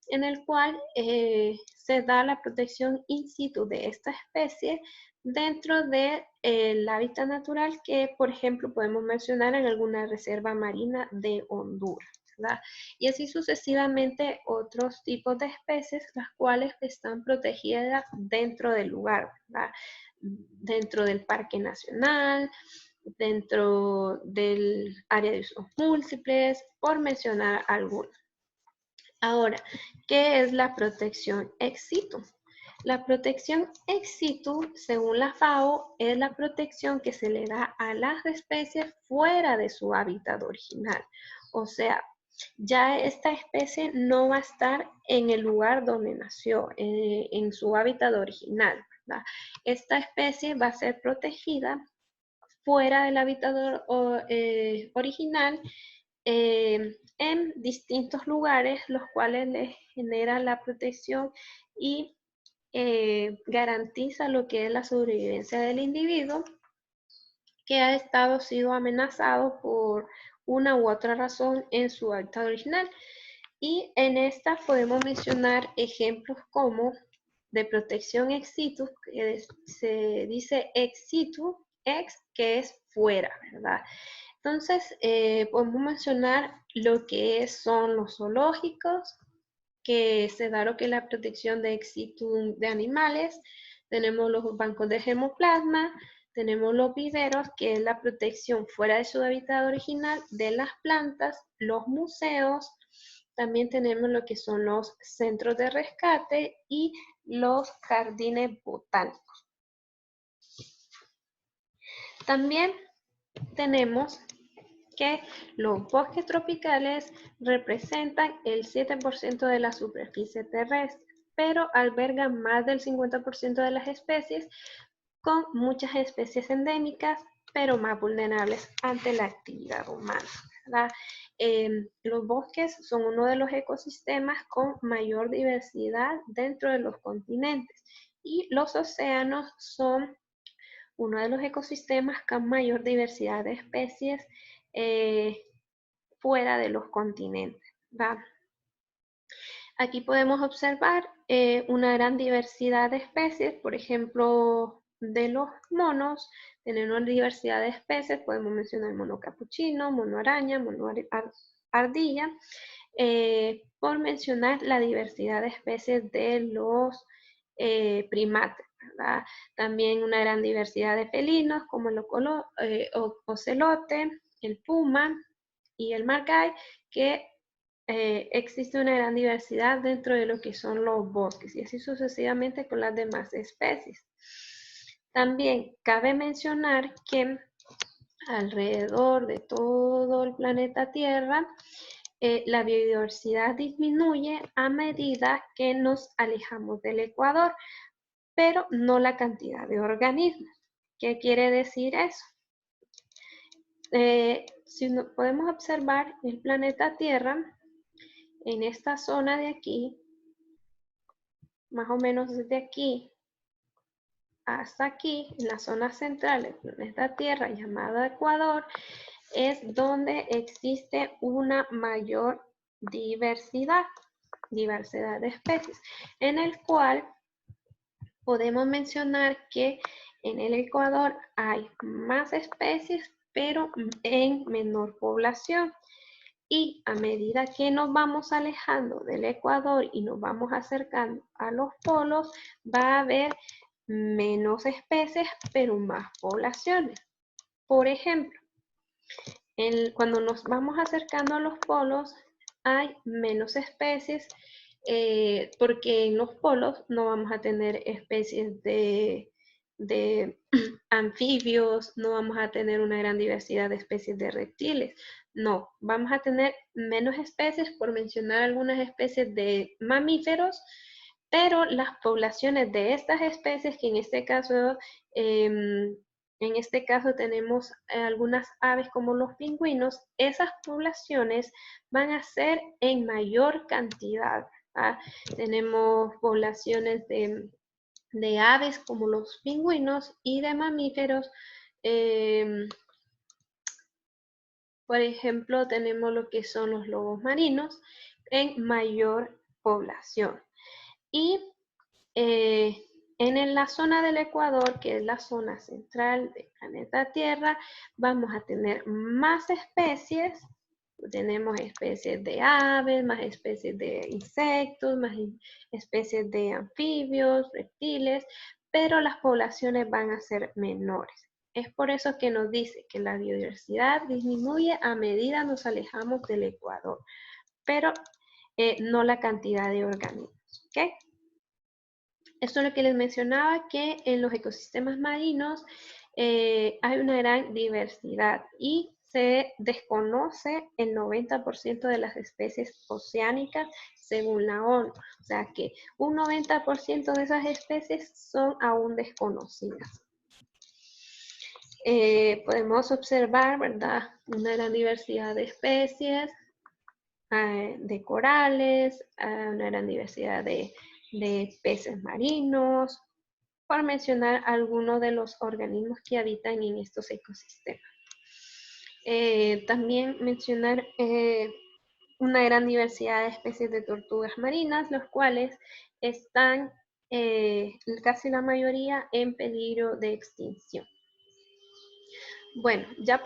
en el cual se da la protección in situ de esta especie dentro del hábitat natural que, por ejemplo, podemos mencionar en alguna reserva marina de Honduras, ¿verdad? Y así sucesivamente otros tipos de especies, las cuales están protegidas dentro del lugar, ¿verdad? Dentro del Parque Nacional, dentro del área de usos múltiples, por mencionar algunos. Ahora, ¿qué es la protección ex situ? La protección ex situ, según la FAO, es la protección que se le da a las especies fuera de su hábitat original. O sea, ya esta especie no va a estar en el lugar donde nació, en su hábitat original, ¿verdad? Esta especie va a ser protegida fuera del hábitat original, en distintos lugares, los cuales les generan la protección y garantiza lo que es la sobrevivencia del individuo que ha sido amenazado por una u otra razón en su hábitat original. Y en esta podemos mencionar ejemplos como de protección ex situ, que se dice ex situ, ex que es fuera, ¿verdad? Entonces, podemos mencionar lo que son los zoológicos, que se da lo que es la protección de ex situ de animales. Tenemos los bancos de germoplasma, tenemos los viveros, que es la protección fuera de su hábitat original de las plantas, los museos, también tenemos lo que son los centros de rescate y los jardines botánicos. También tenemos que los bosques tropicales representan el 7% de la superficie terrestre, pero albergan más del 50% de las especies, con muchas especies endémicas, pero más vulnerables ante la actividad humana, ¿verdad? Los bosques son uno de los ecosistemas con mayor diversidad dentro de los continentes y los océanos son uno de los ecosistemas con mayor diversidad de especies fuera de los continentes, ¿verdad? Aquí podemos observar una gran diversidad de especies, por ejemplo, de los monos, tenemos una diversidad de especies, podemos mencionar mono capuchino, mono araña, mono ardilla, por mencionar la diversidad de especies de los primates, ¿verdad? También una gran diversidad de felinos como el ocelote, el puma y el margay, que existe una gran diversidad dentro de lo que son los bosques y así sucesivamente con las demás especies. También cabe mencionar que alrededor de todo el planeta Tierra, la biodiversidad disminuye a medida que nos alejamos del ecuador, pero no la cantidad de organismos. ¿Qué quiere decir eso? Si podemos observar el planeta Tierra, en esta zona de aquí, más o menos desde aquí hasta aquí, en la zona central del planeta Tierra llamada Ecuador, es donde existe una mayor diversidad de especies, en el cual podemos mencionar que en el Ecuador hay más especies, pero en menor población. Y a medida que nos vamos alejando del Ecuador y nos vamos acercando a los polos, va a haber menos especies, pero más poblaciones. Por ejemplo, cuando nos vamos acercando a los polos, hay menos especies, porque en los polos no vamos a tener especies de anfibios, no vamos a tener una gran diversidad de especies de reptiles. No, vamos a tener menos especies, por mencionar algunas especies de mamíferos, pero las poblaciones de estas especies, que en este caso tenemos algunas aves como los pingüinos, esas poblaciones van a ser en mayor cantidad, ¿verdad? Tenemos poblaciones de aves como los pingüinos y de mamíferos. Por ejemplo, tenemos lo que son los lobos marinos en mayor población. Y en la zona del Ecuador, que es la zona central del planeta Tierra, vamos a tener más especies, Tenemos especies de aves, más especies de insectos, más especies de anfibios, reptiles, pero las poblaciones van a ser menores. Es por eso que nos dice que la biodiversidad disminuye a medida nos alejamos del ecuador, pero no la cantidad de organismos. ¿Okay? Esto es lo que les mencionaba, que en los ecosistemas marinos hay una gran diversidad y se desconoce el 90% de las especies oceánicas según la ONU. O sea que un 90% de esas especies son aún desconocidas. Podemos observar, ¿verdad?, una gran diversidad de especies, de corales, una gran diversidad de peces marinos, por mencionar algunos de los organismos que habitan en estos ecosistemas. También mencionar una gran diversidad de especies de tortugas marinas, los cuales están casi la mayoría en peligro de extinción. Bueno, ya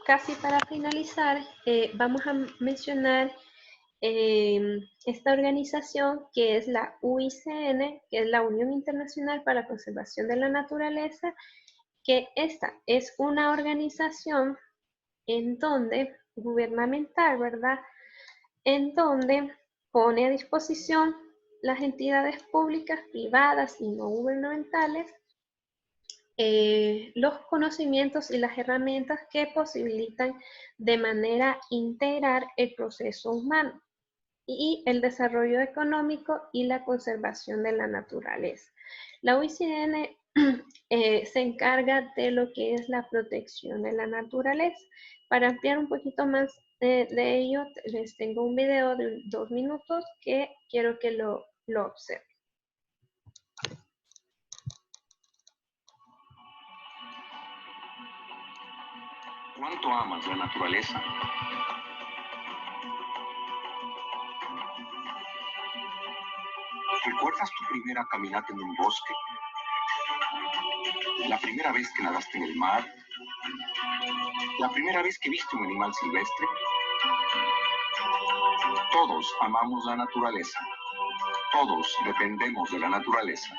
casi para finalizar, vamos a mencionar esta organización que es la UICN, que es la Unión Internacional para la Conservación de la Naturaleza, que esta es una organización en donde, gubernamental, ¿verdad?, en donde pone a disposición las entidades públicas, privadas y no gubernamentales los conocimientos y las herramientas que posibilitan de manera integral el proceso humano y el desarrollo económico y la conservación de la naturaleza. La UICN se encarga de lo que es la protección de la naturaleza. Para ampliar un poquito más de ello, les tengo un video de 2 minutos que quiero que lo observen. ¿Cuánto amas la naturaleza? ¿Recuerdas tu primera caminata en un bosque? ¿La primera vez que nadaste en el mar? ¿La primera vez que viste un animal silvestre? Todos amamos la naturaleza. Todos dependemos de la naturaleza.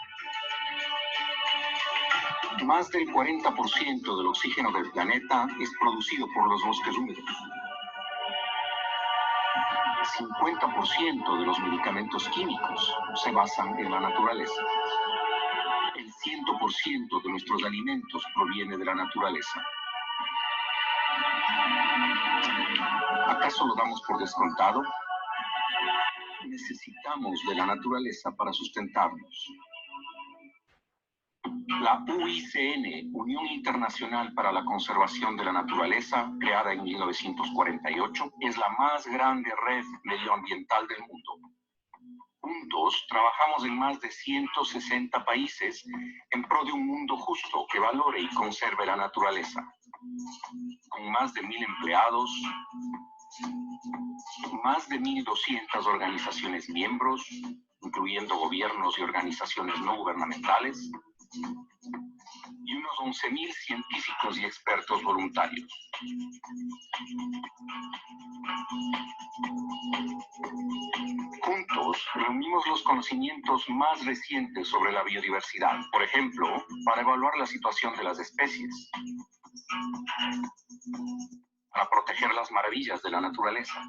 Más del 40% del oxígeno del planeta es producido por los bosques húmedos. 50% de los medicamentos químicos se basan en la naturaleza. El 100% de nuestros alimentos proviene de la naturaleza. ¿Acaso lo damos por descontado? Necesitamos de la naturaleza para sustentarnos. La UICN, Unión Internacional para la Conservación de la Naturaleza, creada en 1948, es la más grande red medioambiental del mundo. Juntos trabajamos en más de 160 países en pro de un mundo justo que valore y conserve la naturaleza. Con más de 1.000 empleados, más de 1.200 organizaciones miembros, incluyendo gobiernos y organizaciones no gubernamentales, y unos 11.000 científicos y expertos voluntarios. Juntos reunimos los conocimientos más recientes sobre la biodiversidad, por ejemplo, para evaluar la situación de las especies, para proteger las maravillas de la naturaleza.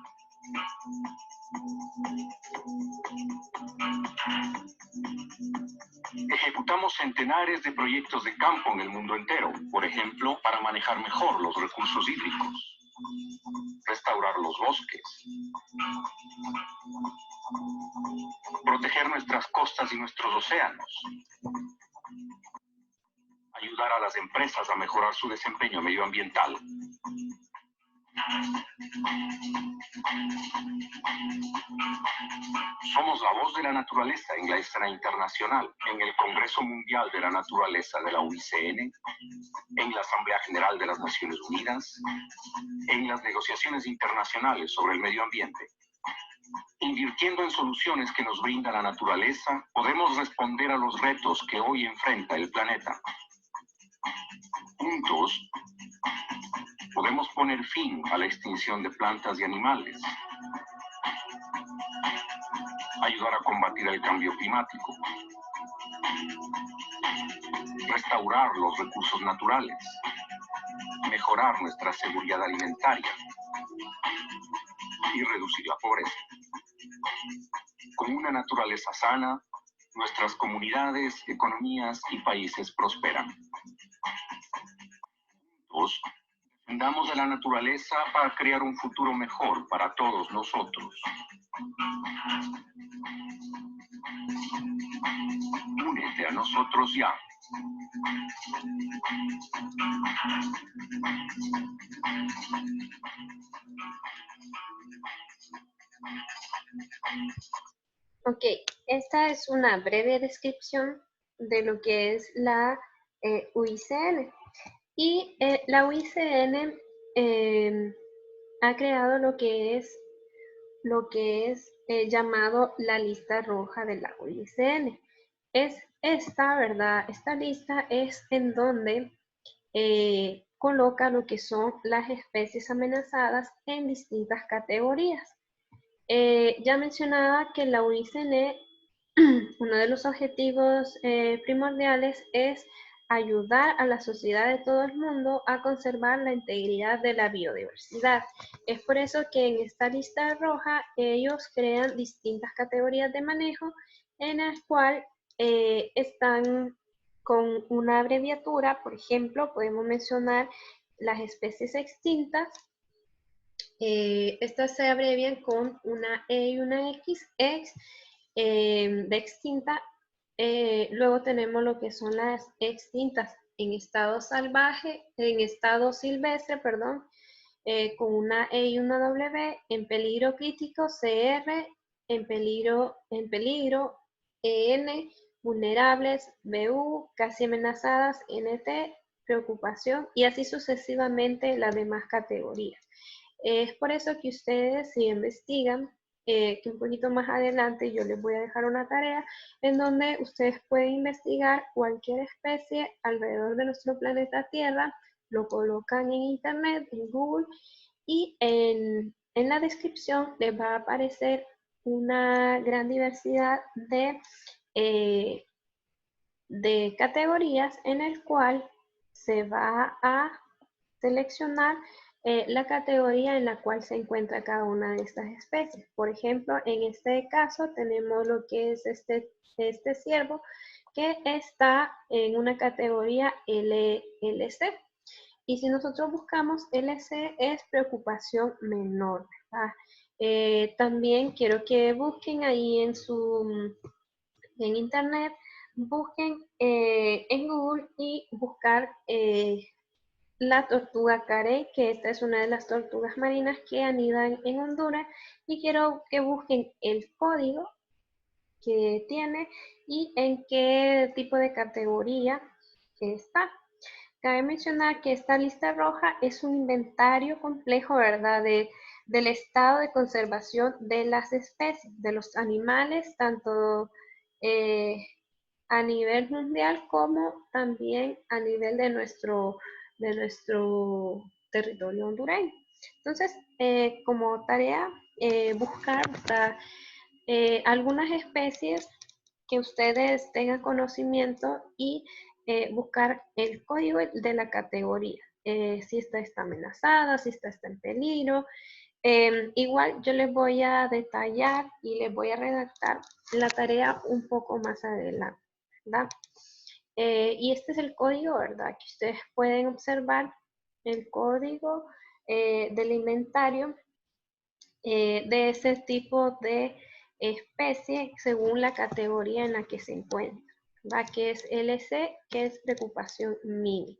Ejecutamos centenares de proyectos de campo en el mundo entero, por ejemplo, para manejar mejor los recursos hídricos, restaurar los bosques, proteger nuestras costas y nuestros océanos, ayudar a las empresas a mejorar su desempeño medioambiental. Somos la voz de la naturaleza en la escena internacional, en el Congreso Mundial de la Naturaleza de la UICN, en la Asamblea General de las Naciones Unidas, en las negociaciones internacionales sobre el medio ambiente. Invirtiendo en soluciones que nos brinda la naturaleza, podemos responder a los retos que hoy enfrenta el planeta. Juntos, Podemos poner fin a la extinción de plantas y animales, ayudar a combatir el cambio climático, restaurar los recursos naturales, mejorar nuestra seguridad alimentaria y reducir la pobreza. Con una naturaleza sana, nuestras comunidades, economías y países prosperan. Juntos, defendamos de la naturaleza para crear un futuro mejor para todos nosotros. Únete a nosotros ya. Ok, esta es una breve descripción de lo que es la UICN. Y la UICN ha creado lo que es llamado la lista roja de la UICN. Es esta, ¿verdad? Esta lista es en donde coloca lo que son las especies amenazadas en distintas categorías. Ya mencionaba que la UICN, uno de los objetivos primordiales es ayudar a la sociedad de todo el mundo a conservar la integridad de la biodiversidad. Es por eso que en esta lista roja ellos crean distintas categorías de manejo en las cuales están con una abreviatura. Por ejemplo, podemos mencionar las especies extintas. Estas se abrevian con una E y una X, de extinta. Luego tenemos lo que son las extintas en estado salvaje, en estado silvestre, perdón, con una E y una W, en peligro crítico, CR, en peligro, EN, vulnerables, BU, casi amenazadas, NT, preocupación, y así sucesivamente las demás categorías. Es por eso que ustedes, si investigan, que un poquito más adelante yo les voy a dejar una tarea en donde ustedes pueden investigar cualquier especie alrededor de nuestro planeta Tierra, lo colocan en internet, en Google, y en la descripción les va a aparecer una gran diversidad de categorías en el cual se va a seleccionar la categoría en la cual se encuentra cada una de estas especies. Por ejemplo, en este caso tenemos lo que es este ciervo que está en una categoría LC. Y si nosotros buscamos LC es preocupación menor, ¿verdad? También quiero que busquen ahí en internet, busquen en Google y buscar la tortuga carey, que esta es una de las tortugas marinas que anidan en Honduras, y quiero que busquen el código que tiene y en qué tipo de categoría está. Cabe mencionar que esta lista roja es un inventario complejo, ¿verdad?, del estado de conservación de las especies, de los animales, tanto a nivel mundial como también a nivel de nuestro territorio hondureño. Entonces, como tarea, buscar algunas especies que ustedes tengan conocimiento y buscar el código de la categoría. Si esta está amenazada, si esta está en peligro. Igual yo les voy a detallar y les voy a redactar la tarea un poco más adelante, ¿verdad? Y este es el código, ¿verdad? Que ustedes pueden observar el código del inventario de ese tipo de especie según la categoría en la que se encuentra, ¿verdad? Que es LC, que es preocupación mínima.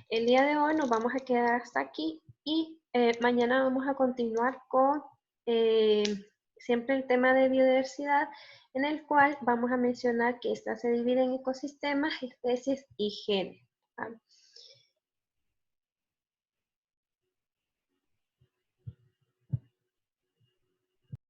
El día de hoy nos vamos a quedar hasta aquí y mañana vamos a continuar con siempre el tema de biodiversidad, en el cual vamos a mencionar que esta se divide en ecosistemas, especies y géneros, ¿vale?